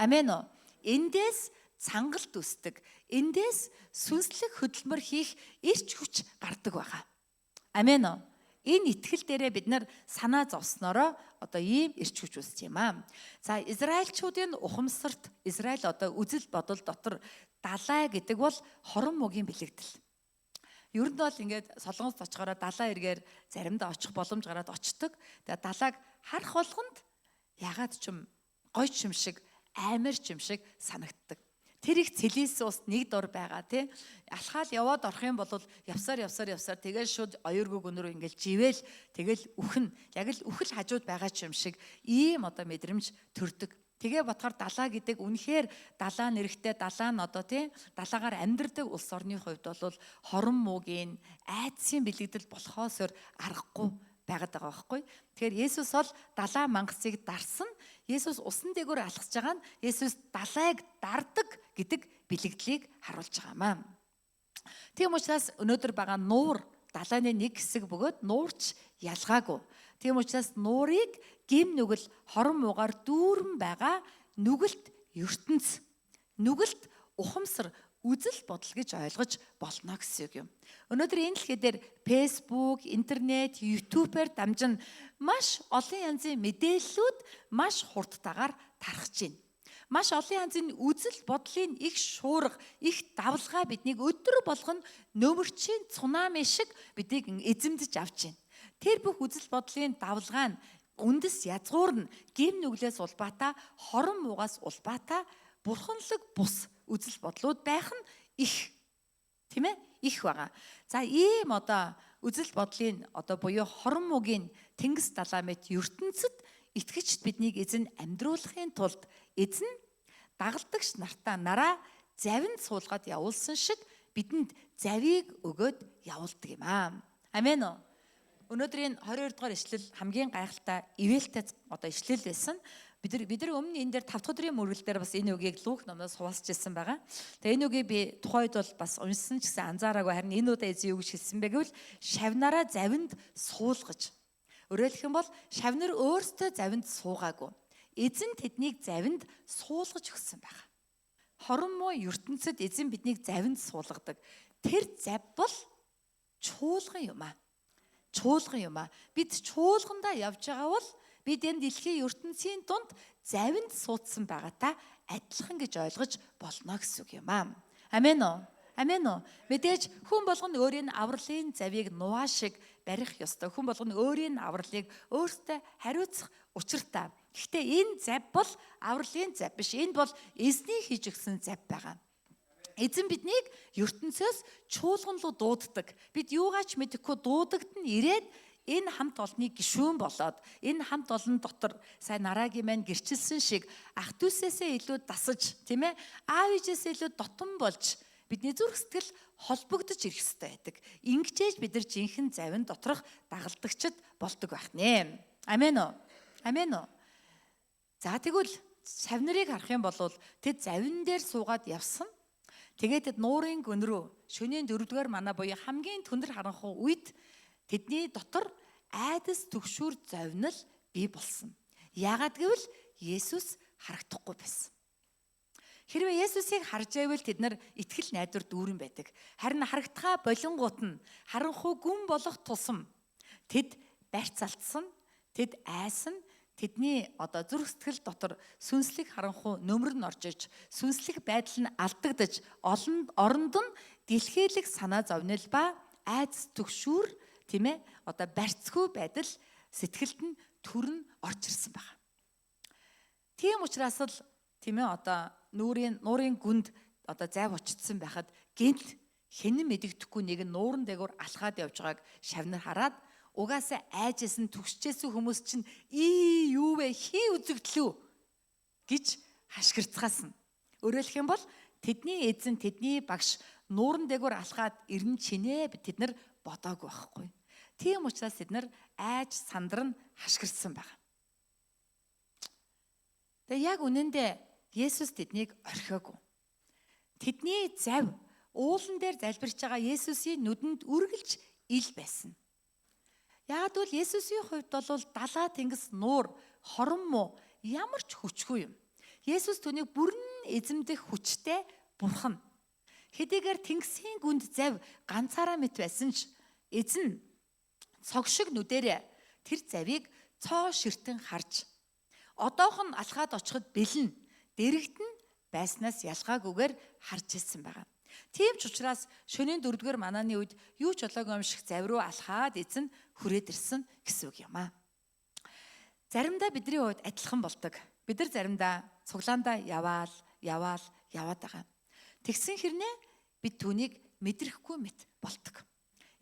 Амен уу? Эндээс цангалт үсдэг. Эндээс сүнслэг хөдөлмөр хийх эрч хүч гардаг байгаа. Амен уу? Энэ итгэл дээрээ бид нар санаа зовсноороо одоо ийм эрч хүч үсч юм аа. За Израильчуудын ухамсарт Израиль одоо үзэл бодол дотор далай гэдэг бол хорон мөгийн бэлэгдэл. Ер нь бол ингээд Солонгост очихороо далай эргээр заримдаа очих боломж гараад очдог. Тэгээ далайг харах болгонд ягаад ч юм гоё юм шиг амар ч юм шиг санагддаг. Тэр их цэлээс ус нэг дор байгаа тий. Алхаал яваад орох юм бол явсаар тэгэл шууд оёргүй гүн рүү ингээл живээл тэгэл үхэн яг л үхэл хажууд байгаа ч юм шиг ийм одоо мэдрэмж төрдөг. Тэгээ бодохоор далаа гэдэг үнэхээр далаа нэрхтээ далаа нь одоо тий далаагаар амьдардаг улс орны хувьд бол хорон муугийн айдсын бэлэгдэл болохоос аргагүй байгаад байгаа байхгүй. Тэгэхээр Есүс бол далаа мангасыг дарсан. Есүс усан дээгүүр алхаж байгаа нь Есүс далайг дардаг гэдэг бэлэгдлийг харуулж байгаа маа. Тийм учраас өнөөдөр байгаа нуур далайны нэг хэсэг бөгөөд нуурч ялгаагүй. Тийм учраас нуурыг гим нүгэл хорон муугаар дүүрэн байгаа нүгэлт ертөнц, нүгэлт ухамсар үзэл бодол гэж ойлгож болно гэсэн үг юм. Өнөөдөр энэ дэлхий дээр Facebook, интернет, YouTube-ээр дамжин маш олон янзын мэдээллүүд маш хурдтайгаар тархаж байна. Маш олон янзын үзэл бодлын их шуурга, их давлгаа биднийг өдөр болгон нөмөрчийн цунами шиг бидийг эзэмдэж авч байна. Тэр бүх үзэл бодлын давлгаа нь үндэс язгуур нь гим нүглээс улбаатай, хорон муугаас улбаатай бурханлаг бус үзэл бодлууд байх нь их тийм ээ их байгаа. За ийм одоо үзэл бодлын одоо буюу хорон муугийн тэнгис далай мэт ертөнцид итгэгчд биднийг эзэн амьдруулахын тулд эзэн дагалдагч нартаа нараа завинд суулгаад явуулсан шиг бидэнд завийг өгөөд явуулдаг юм аа. Амен уу? Өнөөдрийн 22 дугаар ишлэл хамгийн гайхалтай ивэлтэй одоо ишлэл байсан. Бид нар өмнө энэ дээр 5 дахь өдрийн мөргөл дээр бас энэ үгийг Лук номоос хуваалцж ирсэн байгаа. Тэгээ энэ үгийг би тухайд бол бас уншсан ч гэсэн анзаараагүй, харин энэ удаа эзэн юу гэж хэлсэн бэ гэвэл шавнараа завинд суулгаж. Өөрөөр хэлэх юм бол шавнар өөрсдөө завинд суугаагүй. Эзэн тэднийг завинд суулгаж өгсөн байгаа. Хорон муу ертөнцид эзэн биднийг завинд суулгадаг. Тэр зав бол чуулган юм аа. Чуулган юм аа. Бид чуулгандаа явж байгаа бол бид энэ дэлхийн ертөнцийн дунд завинд суудсан байгаатай адилхан гэж ойлгож болно гэсэн үг юм аа. Амен уу? Амен уу? Мэдээж хүн болгоно өөрийн авралын завийг нугаа шиг барих ёстой. Хүн болгоно өөрийн авралыг өөртөө хариуцах учиртай. Гэхдээ энэ зав бол авралын зав биш. Энэ бол эзний хийж өгсөн зав байгаа. Эзэн биднийг ертөнцөөс чуулган руу дууддаг. Бид юугаач мэдэхгүй дуудагд нь ирээд энэ хамт олнны гишүүн болоод энэ хамт олон дотор сайн нараагийн маань гэрчилсэн шиг ах дүүсээсээ илүү дасаж, тийм ээ, аав ээжээсээ илүү дотн болж бидний зүрх сэтгэл холбогдож ирэх ёстой байдаг. Ингэжээж бид нар жинхэнэ завин доторх дагалдагчд болдог байх нэ. Амен уу? Амен уу? За тэгвэл шавнарыг харах юм бол тэд завин дээр суугаад явсан. Тэгээд тэд нуурын гүн рүү шөнийн 4-р мана буюу хамгийн түнэр харанхуй үед тэдний дотор айдас төгшүүр зовнил бий болсон. Яагаад гэвэл Есүс харагдахгүй байсан. Хэрвээ Есүсийг харж байвал тэд нар итгэл найдвар дүүрэн байдаг. Харин харагдхаа болонгууд нь харанхуй гүн болох тусам тэд барьц алдсан, тэд айсан, тэдний зүрх сэтгэл дотор сүнслэг харанхуй нөмөр нь орж иж, сүнслэг байдал нь алдагдаж, оронд нь дэлхийлэг санаа зовнил ба айдас төгшүүр, тийм ээ, барьцгүй байдал сэтгэлд нь төрн орж ирсэн байна. Тийм учраас л тийм ээ нуурын гүнд зайв очсон байхад гинт хэн мэдэгдэхгүй нэг нь нууран дээгүүр алхаад явж байгааг шавнар хараад угаасаа айжсэн төгсчээсэн хүмүүс чинь юу вэ хий үзэгдлүү гэж хашгирцгаасан. Өөрөөр хэлэх юм бол тэдний эзэн, тэдний багш нууран дээгүүр алхаад ирнэ чинээ тэд нар бодоагүй байхгүй. Тийм учраас тэд нар айж сандар нь хашгирсан байна. Тэгээ яг үнэндээ Есүс тэднийг орхиогүй. Тэдний зав уулан дээр залбирч байгаа Есүсийн нүдэнд үргэлж ил байсан. Яагад бол Есүсийн хувьд бол далаа тэнгис нуур, хорон муу ямар ч хүчгүй юм. Есүс түүнийг бүрэн эзэмдэх хүчтэй бурхан. Хэдийгээр тэнгисийн гүнд зав ганцаараа мэт байсан ч эзэн цог шиг нүдэрээ тэр завийг цоо ширтэн харж одоохон алхаад очиход бэлэн дэрэгт нь байснаас ялгаагүйгээр харж ирсэн байгаа. Тийм ч учраас шөнийн 4-р манааны үед юу ч болоогүй юм шиг зав руу алхаад эзэн хүрээд ирсэн гэсэн үг юм аа. Заримдаа бидний хувьд адилхан болдог. Бид нар заримдаа цуглаандаа яваад байгаа. Тэгсэн хэрнээ бид түүнийг мэдрэхгүй мэт болдог.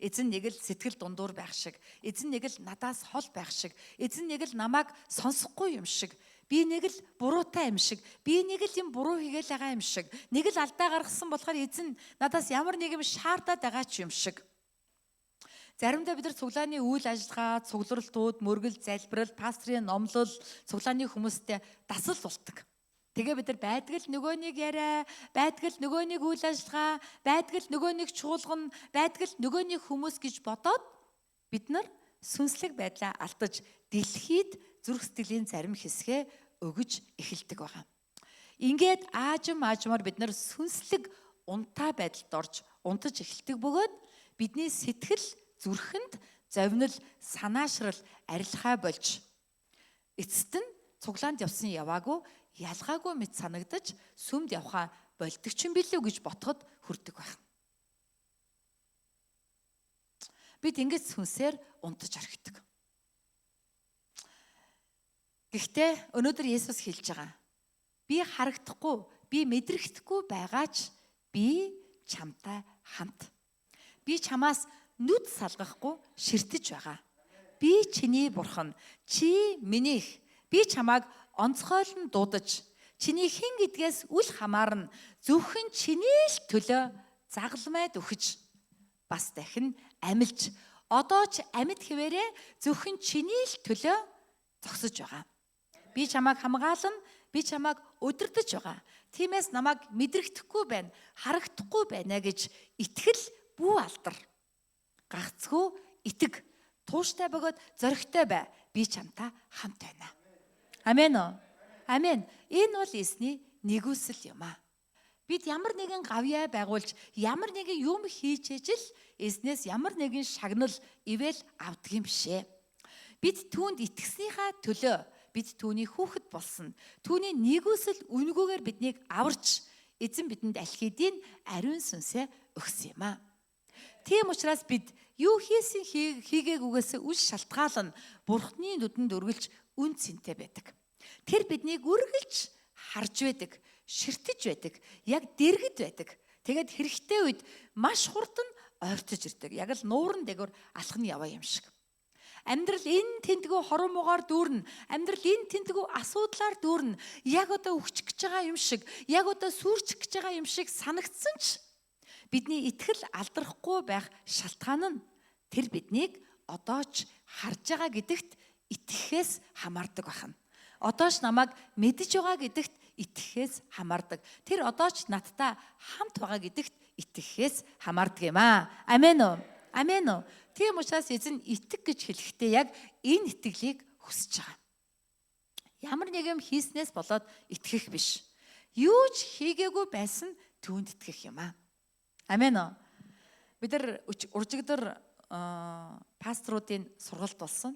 Эзэн нэг л сэтгэл дундуур байх шиг, эзэн нэг л надаас хол байх шиг, эзэн нэг л намайг сонсохгүй юм шиг, би нэг л буруутай юм шиг, би нэг л юм буруу хийгээл байгаа юм шиг, нэг л алдаа гаргасан болохоор эзэн надаас ямар нэг юм шаардаад байгаа ч юм шиг. Заримдаа бид нар цуглааны үйл ажиллагаа, цугларалтууд, мөргөл, залбирал, пастрын номлол, цуглааны хүмүүстэй дасал болдог. Тэгээ бид нар байдгал нөгөө нэг яриа, байдгал нөгөө нэг үйл ажиллагаа, байдгал нөгөө нэг чуулган, байдгал нөгөө нэг хүмүүс гэж бодоод бид нар сүнслэг байдлаа алдаж дэлхийд зүрх сэтгэлийн зарим хэсгээ өгөж эхэлдэг байгаа. Ингээд аажмаар бид нар сүнслэг унтаа байдалд орж унтаж эхэлдэг бөгөөд бидний сэтгэл зүрхэнд зовнил, санаашрал, арилхаа болж эцэст нь цуглаанд явсан яваагүй ялгаагүй мэт санагдаж сүмд явхаа болдог ч юм билүү гэж ботход хүрдэг байна. Бид ингэж сүнсээр унтаж орхидог. Гэхдээ өнөөдөр Есүс хэлж байгаа. Би харагдахгүй, би мэдрэхдэггүй байгаач би чамтай хамт. Би чамаас нүд салгахгүй ширтэж байгаа. Би чиний бурхан, чи минийх. Би чамааг онцгойлон дуудаж, чиний хэн гэдгээс үл хамаарна зөвхөн чиний л төлөө загламайд өгч, бас дахин амилж, одоо ч амьд хэвээрээ зөвхөн чиний л төлөө зогсож байгаа. Би чамайг хамгаална, би чамайг удирдах байгаа. Тиймээс намайг мэдрэгдэхгүй байна, харагдахгүй байна гэж итгэл бүү алдар. Гагцгүй итэг, тууштай бөгөөд зоригтой бай. Би чамтай хамт байна. Амен уу? Амен. Энэ бол эзний нэгүсэл юм аа. Бид ямар нэгэн гавьяа байгуулж, ямар нэгэн юм хийж ижил эзнээс ямар нэгэн шагнал ивэл авдаг юм бишээ. Бид түүнд итгэснийхаа төлөө бид түүний хүүхэд болсон. Түүний нэгүсэл үнгүйгээр биднийг аварч, эзэн бидэнд аль хэдийн ариун сүнсээ өгсөн юм аа. Тийм учраас бид юу хийсэн хийгээгүйгээс үл шалтгаална Бурхны нүдэнд өргөлж үн цэнтэй байдаг. Тэр биднийг үргэлж харж байдаг, ширтэж байдаг, яг дэргэд байдаг. Тэгээд хэрэгтэй үед маш хурдан ойртож ирдэг. Яг л нууран дээгүүр алхны яваа юм шиг. Амьдрал энэ тэнтгүү хорон муугаар дүүрнэ. Амьдрал энэ тэнтгүү асуудлаар дүүрнэ. Яг одоо өгчих гэж байгаа юм шиг, яг одоо сүрчих гэж байгаа юм шиг санагдсан ч бидний итгэл алдрахгүй байх шалтгаан нь тэр биднийг одоо ч харж байгаа гэдэгт итгэхээс хамаардаг байна. Одоо ч намайг мэдж байгаа гэдэгт итгэхээс хамаардаг. Тэр одоо ч надтай хамт байгаа гэдэгт итгэхээс хамаардаг юм аа. Амен уу? Амен уу? Тийм учраас эзэн итэг гэж хэлэхдээ яг энэ итгэлийг хүсэж байгаа. Ямар нэг юм хийснээс болоод итгэх биш. Юу ч хийгээгүй байсан түүнд итгэх юм аа. Амен уу? Бид нар уржигдэр пасторуудын сургалт болсон.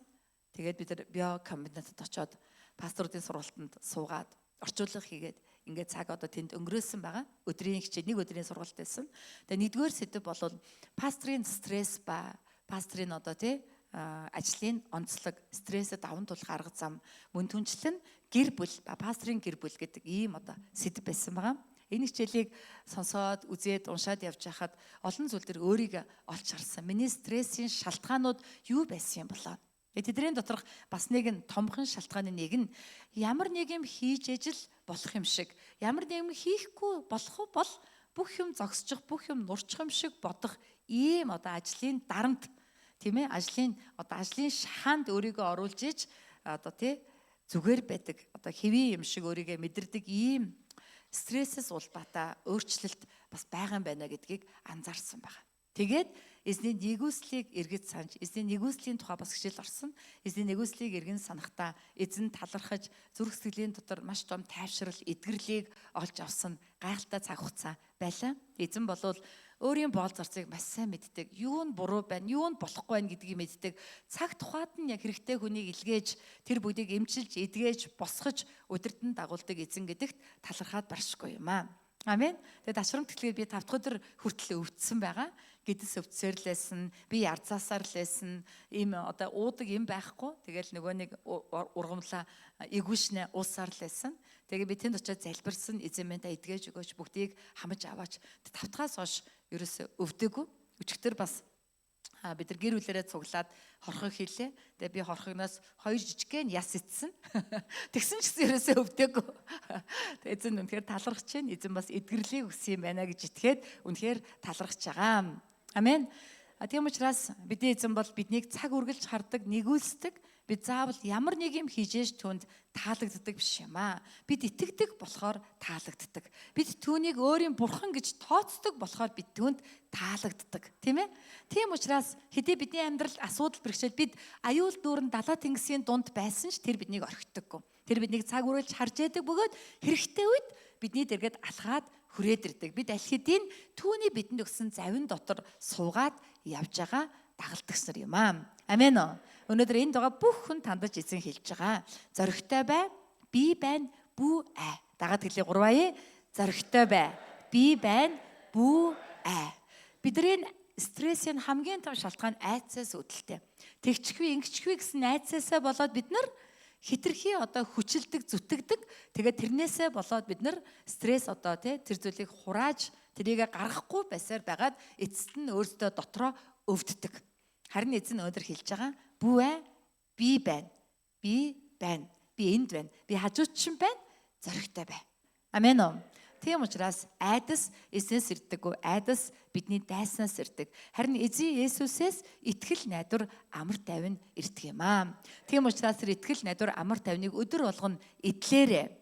Тэгээд бид нар биокомбинатад очоод пасторуудын сургалтанд суугаад орчуулга хийгээд ингээд цаг одоо тэнд өнгөрөөсөн байгаа. Өдрийн хичээл нэг өдрийн сургалт байсан. Тэгээ нэгдүгээр сэдэв бол пасторын стресс ба пасторын одоо ажлын онцлог, стрессэд даван тулах арга зам, мөн түнчлэн гэр бүл ба пасторын гэр бүл гэдэг ийм одоо сэдэв байсан байгаа. Энэ хичээлийг сонсоод, үзээд, уншаад явж байхад олон зүйл төр өөрийгөө олж харсан. Миний стрессийн шалтгаанууд юу байсан юм болоо? Тэдний доторх бас нэгэн томхон шалтгааны нэг нь ямар нэг юм хийж ижил болох юм шиг, ямар нэг юм хийхгүй болох бол бүх юм зогсчих, бүх юм нурчих юм шиг бодох ийм одоо ажлын дарамт, тийм ээ, ажлын шахаанд өөрийгөө оруулж иж одоо зүгээр байдаг, одоо хэвийн юм шиг өөрийгөө мэдэрдэг ийм стрессээс улбаатай өөрчлөлт бас байгаа юм байна гэдгийг анзаарсан байна. Тэгээд эзний нэгүслийг эргэж санаж, эзний нэгүслийн тухай бас хичээл орсон. Эзний нэгүслийг эргэн санахдаа эзэн талархаж, зүрх сэтгэлийн дотор маш том тайвшрал, эдгэрлийг олж авсан гайхалтай цаг хугацаа байлаа. Эзэн болвол өөрийн боол зарцыг маш сайн мэддэг. Юу нь буруу байна, юу нь болохгүй байна гэдгийг мэддэг. Цаг тухайд нь яг хэрэгтэй хүнийг илгээж, тэр бүгдийг эмчилж, эдгээж, босгож, удирдан дагуулдаг эзэн гэдэгт талархаад баршгүй юм аа. Амен. Тэгээд ашрамт тэтгэлгээр би 5 дахь өдөр хүртэл өвдсөн байгаа. Гэдэс өвцсээр л байсан, би ярзаасаар л байсан. Ийм одоо уудаг юм байхгүй. Тэгэл нөгөө нэг ургамлаа эгүүшнэ уусаар л байсан. Тэгээ би тэнд очиод залбирсан, эзэн минь та эдгэж өгөөч, бүгдийг хамж аваач. 5 дахаас хойш ерөөсө өвдөөгүй. Өчигдөр бас бид нар гэр бүлээрээ цуглаад хорхог хийлээ. Тэгээ би хорхогноос 2 жижигхэн яс ицсэн. Тэгсэн ч гэсэн ерөөсөө өвдөөгүй. Тэгээ эзэн үнэхээр талархаж байна. Эзэн бас эдгэрлийг өгсөн юм байна гэж итгээд үнэхээр талархаж байгаа. Амен. Тийм учраас бидний эзэн бол биднийг цаг үргэлж хардаг, нэгүүлсдэг. Бид заавал ямар нэг юм хийжээж түүнд таалагддаг биш юм аа. Бид итгэдэг болохоор таалагддаг. Бид түүнийг өөрийн бурхан гэж тооцдог болохоор бид түүнд таалагддаг. Тийм ээ? Тийм учраас хэдий бидний амьдралд асуудал бэрхшээл бид аюул дүүрэн далаа тэнгисийн дунд байсан ч тэр биднийг орхидоггүй. Тэр биднийг цаг үргэлж харж яадаг бөгөөд хэрэгтэй үед бидний дэргэд алхаад хүрээд ирдэг. Бид аль хэдийн түүний бидэнд өгсөн завин дотор суугаад явж байгаа дагалдагч нар юм аа. Амен уу? Өнөөдөр энд байгаа бүх хүн тандаж эзэн хэлж байгаа. Зоригтой бай, би байна, бүү ай. Дагаад хэлээ 3 аяа. Зоригтой бай, би байна, бүү ай. Бидний стрессийн хамгийн том шалтгаан айцаас үүдэлтэй. Тэгчихвээ, ингэчихвээ гэсэн айцаасаа болоод бид нар хитрхи одоо хүчилдэг, зүтгэдэг. Тэгээд тэрнээсээ болоод бид нар стресс одоо тэр зүйлийг хурааж, тэрийг гаргахгүй байсаар байгаад эцэст нь өөрсдөө дотроо өвддөг. Харин эзэн өнөөдөр хэлж байгаа бүү ээ, би байна. Би байна. Би энд байна. Би хажуучсан байна. Зоригтой бай. Амен уу? Тийм учраас айдас эзнээс ирдэггүй, айдас бидний дайснаас ирдэг. Харин эзэн Есүсээс итгэл найдвар амар тайван ирдэг юм аа. Тийм учраас тэр итгэл найдвар амар тайвныг өдөр болгоно итгээрэй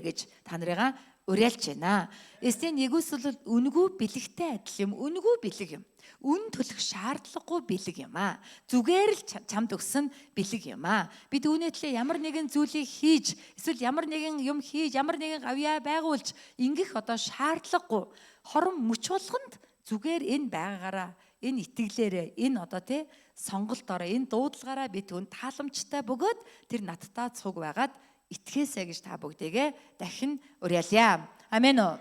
гэж та нарыгаа уриалж байна. Эсний нэгүсэл үнгүй бэлэгтэй адил юм. Үнгүй бэлэг юм. Үн төлөх шаардлагагүй бэлэг юм аа. Зүгээр л чамд өгсөн бэлэг юм аа. Бид үүнийтлээ ямар нэгэн зүйлийг хийж, эсвэл ямар нэгэн юм хийж, ямар нэгэн гавьяа байгуулж ингэх одоо шаардлагагүй. Хорон мөч болгонд зүгээр энэ байгаагаараа, энэ итгэлээрээ, энэ одоо сонголтоороо, энэ дуудлагаараа би түүнд тааламжтай бөгөөд тэр надтай цуг байгаад итгээсэй гэж та бүгдээгээ дахин уриалъя. Амен уу.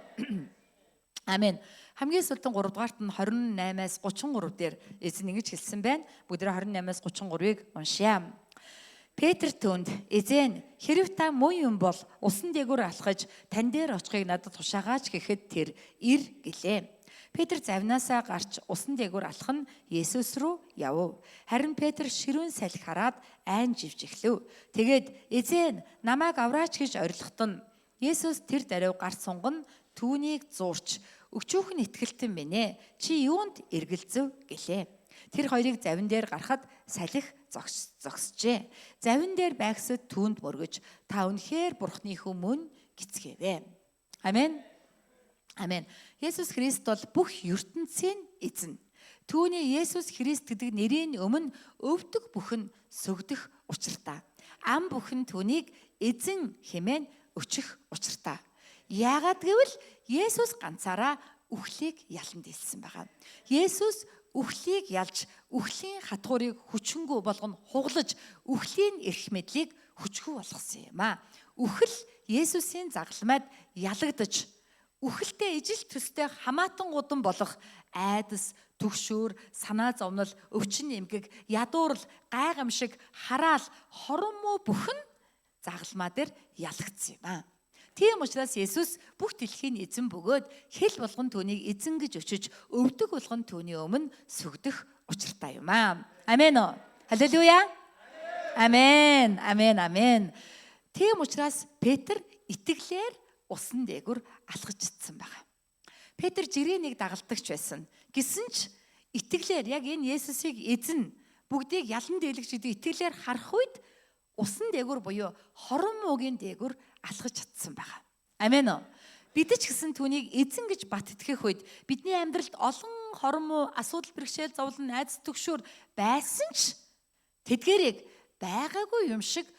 Амен. Хамгийн сүүлдэн 3 дугаарт нь 28-аас 33 дээр эзэн ингэж хэлсэн байна. Бүгдээ 28-аас 33-ыг уншъя. Петр түүнд эзэн хэрв та муу юм бол усан дээгүүр алхаж тань дээр очихыг надад тушаагаач гэхэд тэр ир гэлээ. Петр завнаасаа гарч усан дээгүүр алхах нь Есүс рүү явв. Харин Петр ширүүн салхи хараад айн живж эхлэв. Тэгээд эзэн намайг авраач гэж орилгот нь Есүс тэр даруй гарт сунган түүнийг зуурч өчүүхэн итгэлтэн бинэ. Чи юунд эргэлзэв гэлээ. Тэр хоёрыг завин дээр гарахад салхи зогсжээ. Завин дээр байгсад түүнд мөргөж та үнэхээр Бурхны хүмүүн гисгэвэ. Амен. Амен. Есүс Христ бол бүх ертөнцийн эзэн. Түүний Есүс Христ гэдэг нэрийн өмнө өвдөг бүхэн сүгдэх учиртаа. Ам бүхэн түүнийг эзэн хэмээн өчих учиртаа. Яагаад гэвэл Есүс ганцаараа үхлийг яланд хэлсэн байгаа. Есүс үхлийг ялж, үхлийн хатгуурыг хүчингү болгон хуглаж, үхлийн эрх мэдлийг хүчгүй болгосон юм аа. Үхэл Есүсийн загалмайд ялагдаж, үхэлтэй ижил төстэй хамаатан гудам болох айдас, түгшүүр, санаа зовнол, өвчин эмгэг, ядуурл, гайгамшиг, хараал, хорон муу бүхэн загалмаа дээр ялагдсан юм аа. Тийм учраас Есүс бүх дэлхийн эзэн бөгөөд хэл болгон түүнийг эзэн гэж өчөж, өвдөг болгон түүний өмнө сүгдэх учиртай юм аа. Амен уу. Халелуя. Амен. Амен. Амен. Тийм учраас Петр итгэлээр усан дээгүр алхаж ицсэн байгаа. Петр жиргэнийг дагалдагч байсан. Гэсэн ч итгэлээр яг энэ Есүсийг эзэн бүгдийг ялан дийлэгч гэдэг итгэлээр харах үед усан дээгүр буюу хорон муугийн дээгүр алхаж чадсан байгаа. Амен уу. Бид ч гэсэн түүнийг эзэн гэж бат итгэх үед бидний амьдралд олон хорон муу, асуудал бэрхшээл, зовлон, айдас түгшүүр байсан ч тэдгэрийг байгаагүй юм шиг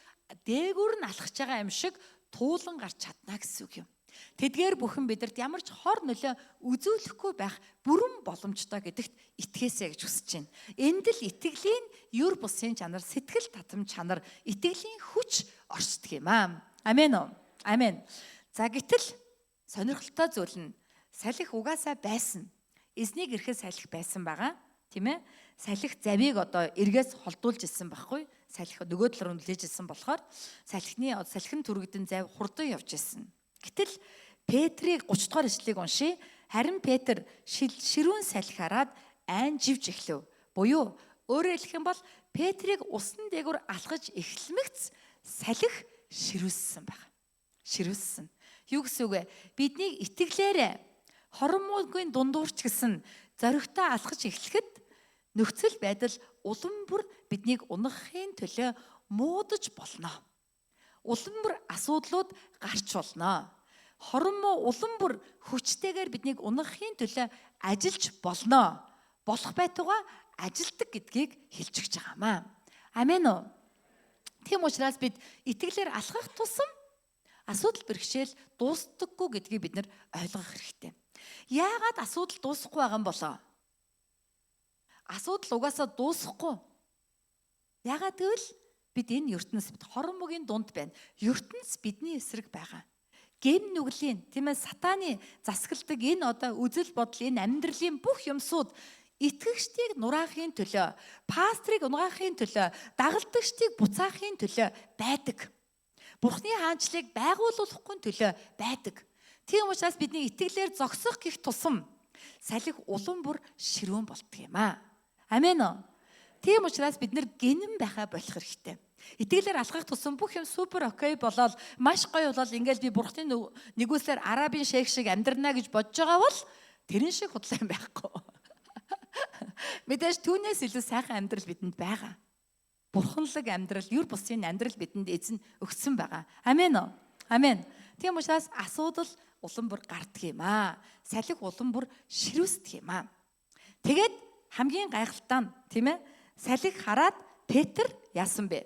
дээгүр нь алхаж байгаа юм шиг туулан гарч чадна гэсэн үг юм. Тэдгээр бүхэн бидэрт ямар ч хор нөлөө үзүүлэхгүй байх бүрэн боломжтой гэдэгт итгээсэй гэж хүсэж байна. Энд л итгэлийн юр бусын чанар, сэтгэл татам чанар, итгэлийн хүч оршдог юм аа. Амен уу? Амен. За гэтэл сонирхолтой зүйл нь салхи угаасаа байсан. Эзнийг ирэхэд салхи байсан байгаа. Тийм ээ? Салхи завийг одоо эргээс холдуулж ирсэн байхгүй. Салхи нөгөө талаар нүлээж ирсэн болохоор салхин түргдэн зав хурдан явж ирсэн. Гэтэл Петрийг 30 дугаар ишлэгийг уншия. Харин Петр ширүүн салхи хараад айн живж эхлэв. Буюу өөрөөр хэлэх юм бол Петрийг усан дээгүр алхаж эхлэмэгц салхи ширүүлсэн байна. Ширүүлсэн. Юу гэсэн үг вэ? Бидний итгэлээрээ хорон муугийн дундуурч гэсэн зоригтой алхаж эхлэхэд нөхцөл байдал улам бүр биднийг унахын төлөө муудаж болно. Улам бүр асуудлууд гарч болно. Хорон муу улам бүр хүчтэйгээр биднийг унахын төлөө ажиллаж болно. Болох байтугай ажилдаг гэдгийг хэлж өгч байгаамаа. Амен уу. Тийм учраас бид итгэлээр алхах тусам асуудал бэрхшээл дуустдаггүй гэдгийг бид нар ойлгох хэрэгтэй. Яагаад асуудал дуусахгүй байгаа юм болоо? Асуудал угаасаа дуусахгүй. Яагаад гэвэл бид энэ ертөнцид хорон муугийн дунд байна. ертөнц бидний эсрэг байгаа. Гэм нүглийн, тийм ээ, сатааны засагладаг энэ одоо үзэл бодол, энэ амьдралын бүх юмсууд итгэгчдийг нураахын төлөө, пастрыг унгаахын төлөө, дагалдагчдыг буцаахын төлөө байдаг. Бурхны хаанчлыг байгуулуулахгүй төлөө байдаг. Тийм учраас бидний итгэлээр зогсох гих тусам салхи улам бүр ширүүн болдог юм аа. Амен уу. Тийм учраас бид нэр гинэн байхаа болох хэрэгтэй. Итгэлээр алхах тусам бүх юм супер окей болоод маш гоё болоод ингээл би бурхны нэгүслэр арабын шейх шиг амьдрнаа гэж бодож байгаа бол тэрэн шиг худлаа юм байхгүй. Мэдээж түүнээс илүү сайхан амьдрал бидэнд байгаа. Бурханлаг амьдрал, юр бусын амьдрал бидэнд эзэн өгсөн байгаа. Амен уу? Амен. Тийм учраас асуудал улам бүр гарддаг юм аа. Салхи улам бүр ширүүсдэг юм аа. Тэгээд хамгийн гайхалтай нь тийм ээ. Салхи хараад Петр яасан бэ?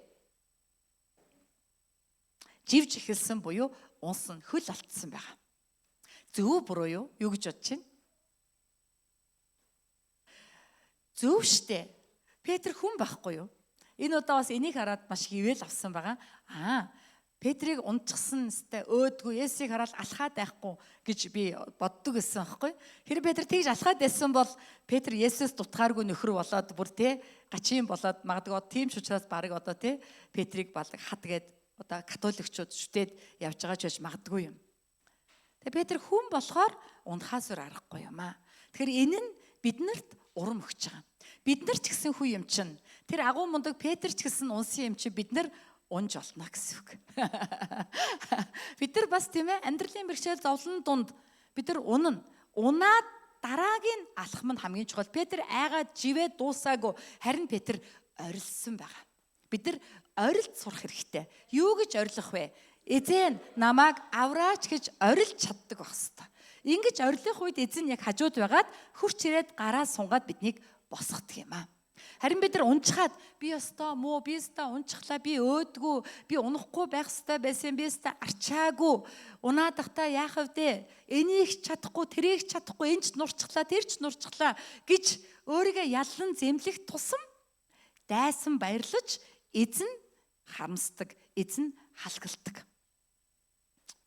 Живж эхэлсэн буюу унсан хөл алдсан байгаа. Зөв буруу юу гэж бодож байна? Зөв штэ. Петр хүн байхгүй юу? Энэ удаа бас энийг хараад маш хിവэл авсан байгаа. Петрийг унтчихсан сте өөдгөө Есүсийг хараад алхаад байхгүй гэж би боддог гэсэн аахгүй. Хэрэв Петр тэгж алхаад байсан бол Петр Есүс дутгааргүй нөхөр болоод бүр гачин болоод магадгүй тийм ч учраас баг одоо Петрийг балдаг хат гээд одоо католикчууд шүтээд явж байгаа ч байж магадгүй юм. Тэгээ Петр хүн болохоор унахаас өөр аргагүй юм аа. Тэгэхээр энэ нь биднэрт урам өгч байгаа. Бид нар ч гэсэн хүү юм чинь тэр агуу мундаг Петр ч гэсэн унсан юм чи бид нар унж олно гэсэн үг. Бид нар бас тийм ээ амьдралын бэрхшээл зовлон дунд бид нар унаад дараагийн алхам нь хамгийн чухал. Петр айгаад живээ дуусаагүй харин Петр орилсон байгаа. Бид нар орилд сурах хэрэгтэй. Юу гэж орилох вэ? Эзэн намайг авраач гэж орилж чаддаг байх хэвээр. Ингэж орилох үед эзэн яг хажууд байгаад хурц ирээд гараа сунгаад биднийг босгодог юм аа. Харин бид нар унчхаад би ёстой муу, би ёстой унчглаа, би өөдгүү, би унахгүй байх ёстой байсан, би ёстой арчаагүй. Унаадахтаа яах вэ? Энийг чадахгүй, тэрийг чадахгүй, энэ ч нурчглаа, тэр ч нурчглаа гэж өөрийгөө яллан зэмлэх тусам дайсан баярлаж эзэн харамсдаг, эзэн халгалдаг.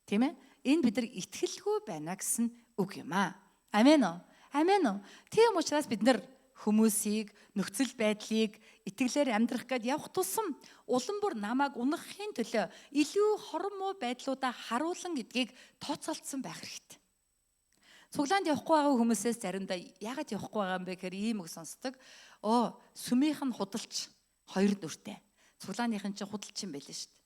Тийм ээ? Энэ бид нар итгэлгүй байна гэсэн үг юм аа. Амен уу? Амен уу? Тийм учраас бид нар хүмүүсийг, нөхцөл байдлыг итгэлээр амьдрах гээд явах тусам улам бүр намайг унахын төлөө илүү хормоо байдлуудаа харуулan гэдгийг тооцоолцсон байх хэрэгтэй. Цуглаанд явахгүй байгаа хүмүүсээс заримдаа яагаад явахгүй байгаа юм бэ гэхээр ийм үг сонсдог. Сүмийнх нь худалч хоёр нүртэй. Цуглааныхын чинь худалч юм байлээ шүү дээ.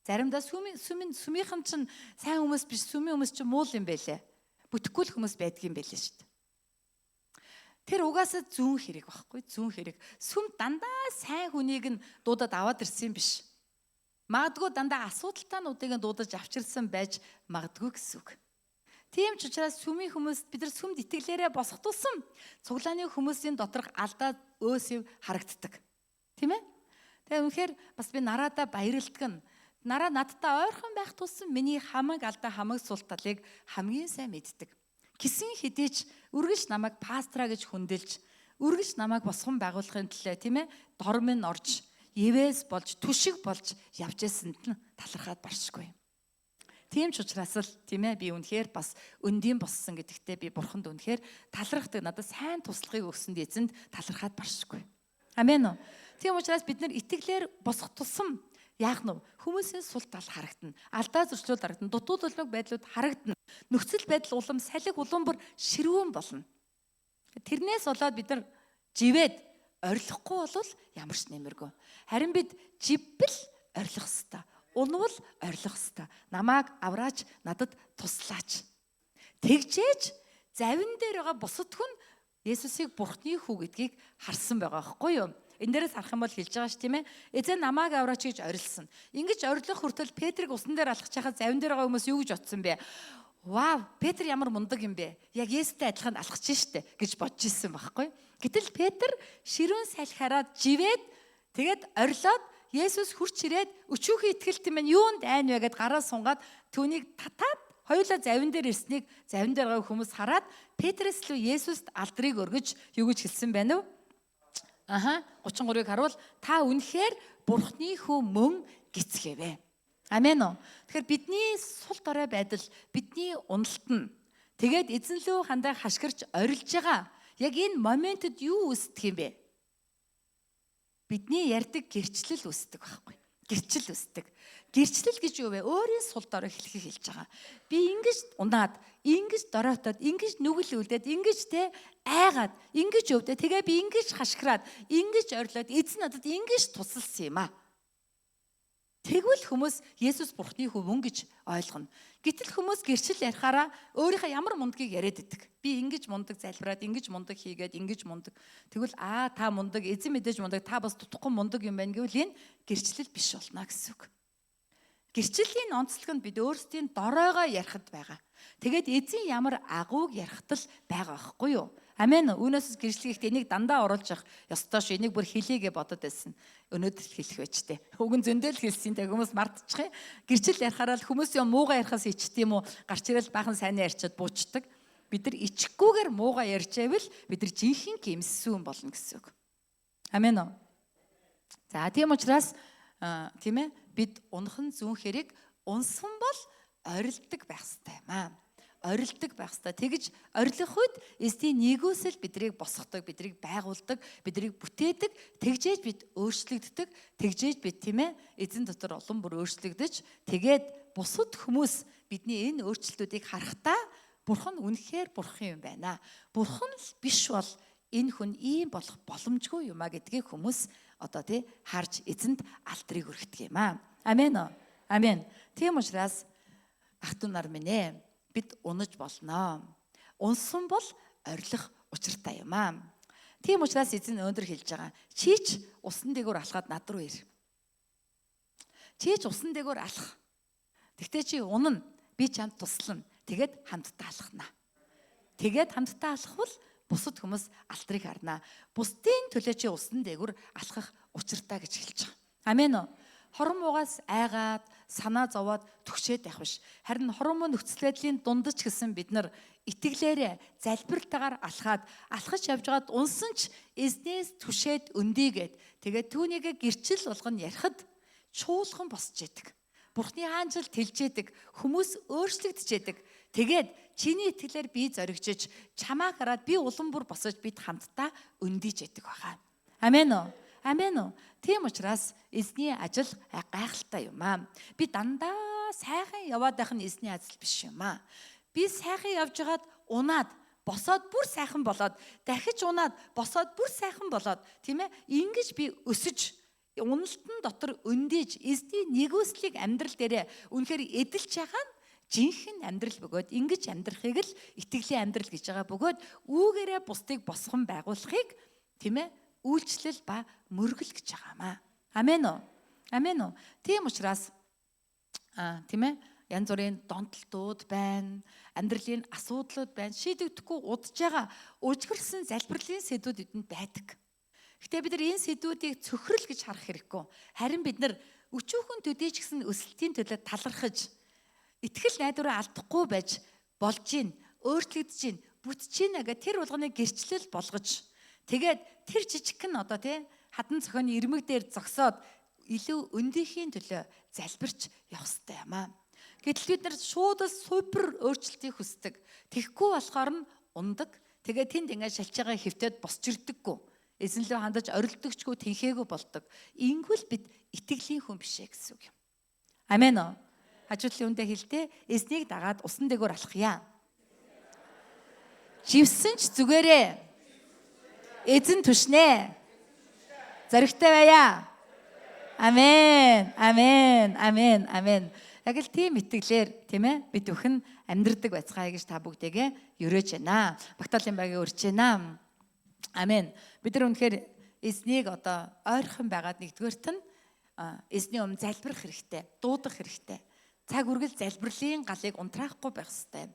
Заримдаа сүмийнх нь чинь сайн хүмүүс биш, сүмийн хүмүүс чинь муул юм байлээ. Бүтэхгүй л хүмүүс байдгийн байлээ шүү дээ. Тэр угаасаа зүүн хэрэг байхгүй, зүүн хэрэг. Сүм дандаа сайн хүнийг нь дуудаад аваад ирсэн юм биш. Магадгүй дандаа асуудалтаануудыг нь дуудаж авчирсан байж магадгүй гэсэн үг. Тийм ч учраас сүмийн хүмүүс бид нар сүмд итгэлээрээ босох тусам цуглааны хүмүүсийн доторх алдаа өөсөв харагддаг. Тийм ээ? Тэгээ үнэхээр бас би нараадаа баярлдаг нь нараа надтай ойрхон байх тусам миний хамаг алдаа хамаг сул талыг хамгийн сайн мэддэг. Гисэн хэдийч үргэлж намайг пастраа гэж хүндэлж, үргэлж намайг босгон байгуулахын төлөө тийм ээ дор минь орж, ивэс болж, түшиг болж явж байсанд нь талархаад баршгүй. Тийм ч учраас л тийм ээ би үнэхээр бас өндийн боссон гэдэгтээ би бурханд үнэхээр талархдаг, надад сайн туслахыг өгсөнд эзэнд талархаад баршгүй. Амен уу? Тийм учраас бид нар итгэлээр босох тусам яах нь хүмүүсийн сул тал харагдана. Алдаа зөрчлүүд харагдана. Дутууд улмаг байдлууд харагдана. Нөхцөл байдал улам салхи улам бүр ширүүн болно. Тэрнээс болоод бид нар живээд орилохгүй бол ямар ч нэмэргүй. Харин бид живбэл орилох ёстой. Унвал орилох ёстой. Намааг авраач, надад туслаач. Тэгжээж завин дээр байгаа бусад хүн Есүсийг Бурхны хүү гэдгийг харсан байгаа байхгүй юу? Энэ дээрээс харах юм бол хэлж байгаа ш тийм ээ. Эзэн намааг авраач гэж орилсон. Ингэж орилох хүртэл Петрийг усан дээр алхаж хахад завин дээр байгаа хүмүүс юу гэж бодсон бэ? Вау, Петр ямар мундаг юм бэ? Яг Есүстэй адилхан алхаж штэ гэж бодож ирсэн байхгүй. Гэтэл Петр ширүүн салхи хараад живээд тэгээд орилоод Есүс хурц ирээд өчүүхэн итгэлт юм юунд айн вэ гэд гараа сунгаад түүнийг татаад хоёулаа завин дээр ирснийг завин дээр байгаа хүмүүс хараад Петрээс лөө Есүст алдрыг өргөж юу гэж хэлсэн байна вэ? 33-ыг харуул та үнэхээр Бурхны хүү мөн гэцгээвэ. Амен уу. Тэгэхээр бидний сул дорой байдал, бидний уналт нь тэгээд эзэн лөө хандаа хашгирч орилж байгаа. Яг энэ моментэд юу үүсдэг юм бэ? Бидний ярьдаг гэрчлэл үүсдэг байхгүй. Гэрчлэл үүсдэг. Гэрчлэл гэж юу вэ? Өөрийн сул дорой хэлхийг хэлж байгаа. Би ингэж унаад, ингэж дороотоод, ингэж нүгэл үлдээд, ингэж айгаад, ингэж өвдөө. Тэгээ би ингэж хашгираад, ингэж орилоод эзэн надад ингэж тусалсан юм аа. Тэгвэл хүмүүс Есүс Бурхны хүү гэж ойлгоно. Гэтэл хүмүүс гэрчил ярихаараа өөрийнхөө ямар мундгийг яриад идэг. Би ингэж мундаг залбираад, ингэж мундаг хийгээд, ингэж мундаг. Тэгвэл та мундаг, эзэн мэдээж мундаг, та бас тутахгүй мундаг юм байна гэвэл энэ гэрчлэл биш болно гэсэн үг. Гэрчлийн онцлог нь бид өөрсдийн доройгоо ярихад байгаа. Тэгээд эзэн ямар агууг ярихад л байгаа байхгүй юу? Амен. Үүнээс гэрчлэгийг энийг дандаа оруулж явах ёстой ш. Энийг бүр хэлийгээ бодод байсан. Өнөөдөр хэлэх байж тээ. Уг нь зөндөл хэлсэн тэ хүмүүс мартчих юм. Гэрчил ярихаараа л хүмүүс юм муугаа ярихаас ичдэг юм уу? Гарч ирэл баахан сайнаа ярьчаад буучдаг. Бид нар ичггүйгээр муугаа ярьжээвэл бид нар жинхэнэ гимссэн болно гэсэн үг. Амен. За тийм учраас тийм ээ бид унхан зүүн хэрэг унсан бол орилдог байх ёстой юм аа. Орилдог байх ёстой. Тэгж орилох үед эзний нэгүсэл бидрийг босгодог, бидрийг байгуулдаг, бидрийг бүтээдэг, тэгжээж бид өөрчлөгддөг, тэгжээж бид тийм ээ эзэн дотор улам бүр өөрчлөгдөж, тэгээд бусад хүмүүс бидний энэ өөрчлөлтүүдийг харахтаа Бурхан үнэхээр бурхан юм байна. Бурхан л биш бол энэ хүн ийм болох боломжгүй юм а гэдгийг хүмүүс одоо тий харж эзэнд алдрыг өргөдөг юм аа. Амен. Амен. Тийм учраас ах トゥ нар минь ээ бид унаж болноо. Унсан бол орилох учиртай юм аа. Тийм учраас эзэн өндөр хэлж байгаа. Чийч усан дээгүүр алхаад над руу ир. Чийч усан дээгүүр алах. Тэгтээ чи унана. Би чамд туслана. Тэгээд хамтдаа алхана. Тэгээд хамтдаа алхвал бусад хүмүүс алдрыг харна. Бусдын төлөө чи усан дээгүүр алхах учиртай гэж хэлж байгаа. Амен уу? Хорон муугаас айгаад, санаа зовоод түгшээд байх биш. Харин хорон муу нөхцөл байдлын дундаж гэсэн бид нар итгэлээрээ залбиралтайгаар алхаж явж байгаад унсан ч эзнээс түшээд өндийгээд тэгээд түүнийг гэрчил болгон ярихад чуулган босч идэг. Бурхны хаанчил тэлжээдэг, хүмүүс өөрчлөгдөж идэг. Тэгээд чиний итгэлээр би зоригжиж, чамаа хараад би улам бүр босож бид хамтдаа өндийж идэг байгаа. Амен уу? Амен уу? Тийм учраас эзний ажил гайхалтай юм аа. Би дандаа сайхан яваад байх нь эзний ажил биш юм аа. Би сайхан явж байгаад унаад босоод бүр сайхан болоод дахиж унаад босоод бүр сайхан болоод тийм ээ ингэж би өсөж уналтан дотор өндийж эзний нэгүслийг амьдрал дээрээ үнэхээр эдэлж байгаа нь жинхэнэ амьдрал бөгөөд ингэж амьдрахыг л итгэлийн амьдрал гэж байгаа бөгөөд үүгээрээ бусдыг босгон байгуулахыг тийм ээ үйлчлэл ба мөргөл гэж байгаа маа. Амен уу? Амен уу? Тийм учраас тийм ээ янз бүрийн донтолтууд байна, амьдралын асуудлууд байна, шийдэгдэхгүй удаж байгаа өчгөрсөн залбирлын сэдвүүд эдэнд байдаг. Гэтэ бид нар энэ сэдвүүдийг цөхрөл гэж харах хэрэггүй. Харин бид нар өчүүхэн төдий ч гэсэн өсөлтийн төлөө талархаж, итгэл найдвараа алдахгүй байж болж гин, өөрчлөгдөж гин, бүтэж гин гэх тэр болгоныг гэрчлэл болгож тэгээд тэр жижигхэн одоо тий хадан цохооны ирмэг дээр зогсоод илүү өндийхийн төлөө залбирч явах хэрэгтэй юм аа. Гэтэл бид нар шууд л супер өөрчлөлтийг хүсдэг. Тэгэхгүй болохоор нь ундаг. Тэгээд тэнд ингээд шалж байгаа хэвтээд босч ирдэггүй. Эзэн лөө хандаж орилдогчгүй тэнхээгүй болдог. Ингэвэл бид итгэлийн хүн биш ээ гэсэн үг юм. Амен уу? Хажуудлын үндэ хэлдэ эзнийг дагаад усан дээгүүр алхъя. Живсэн ч зүгээрээ эзэн түшнэ. Зоригтой байя. Амен. Амен. Амен. Амен. Яг л тийм итгэлээр тийм ээ бид бүхэн амьдрдаг байцгаая гэж та бүгдээгээ өрөөж байна. Багтаалын байгийн өрж байна. Амен. Бид нар үнэхээр эзнийг одоо ойрхон байгаад нэгдүгээрт нь эзний өмнө залбирах хэрэгтэй, дуудах хэрэгтэй. Цаг үргэл залбирлын галыг унтраахгүй байх хэрэгтэй.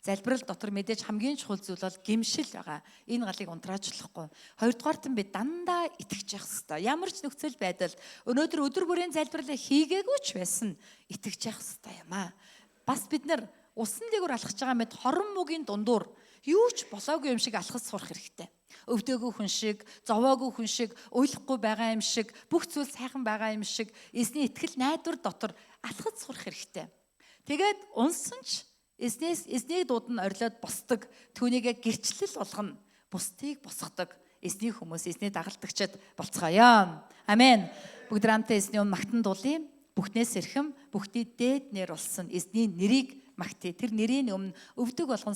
Залбирал дотор мэдээж хамгийн чухал зүйл бол гимшил байгаа. Энэ галыг унтраачлахгүй. Хоёрдугаарт нь бид дандаа итгэж явах хэрэгтэй. Ямар ч нөхцөл байдалд өнөөдөр өдөр бүрийн залбирлаа хийгээгүй ч байсан итгэж явах хэрэгтэй юм аа. Бас бид нар усан дээгүүр алхаж байгаа мэд хорон мөгийн дундуур юу ч болоогүй юм шиг алхаж сурах хэрэгтэй. Өвдөөгүй хүн шиг, зовоогүй хүн шиг, уйлахгүй байгаа юм шиг, бүх зүйл сайхан байгаа юм шиг эзний итгэл найдвар дотор алхаж сурах хэрэгтэй. Тэгээд унсан ч эзнийг дуудана орилоод босдог, түүнийгээ гэрчлэл болгоно, бусдыг босгодог эзний хүмүүс, эзний дагалдагчид болцгоё. Амен. Бүгд хамтдаа эзний өмнө магтан дуулъя. Бүхнээс эрхэм, бүхний дээд нэр болсон эзний нэрийг магтъя. Тэр нэрийн өмнө өвдөг болгон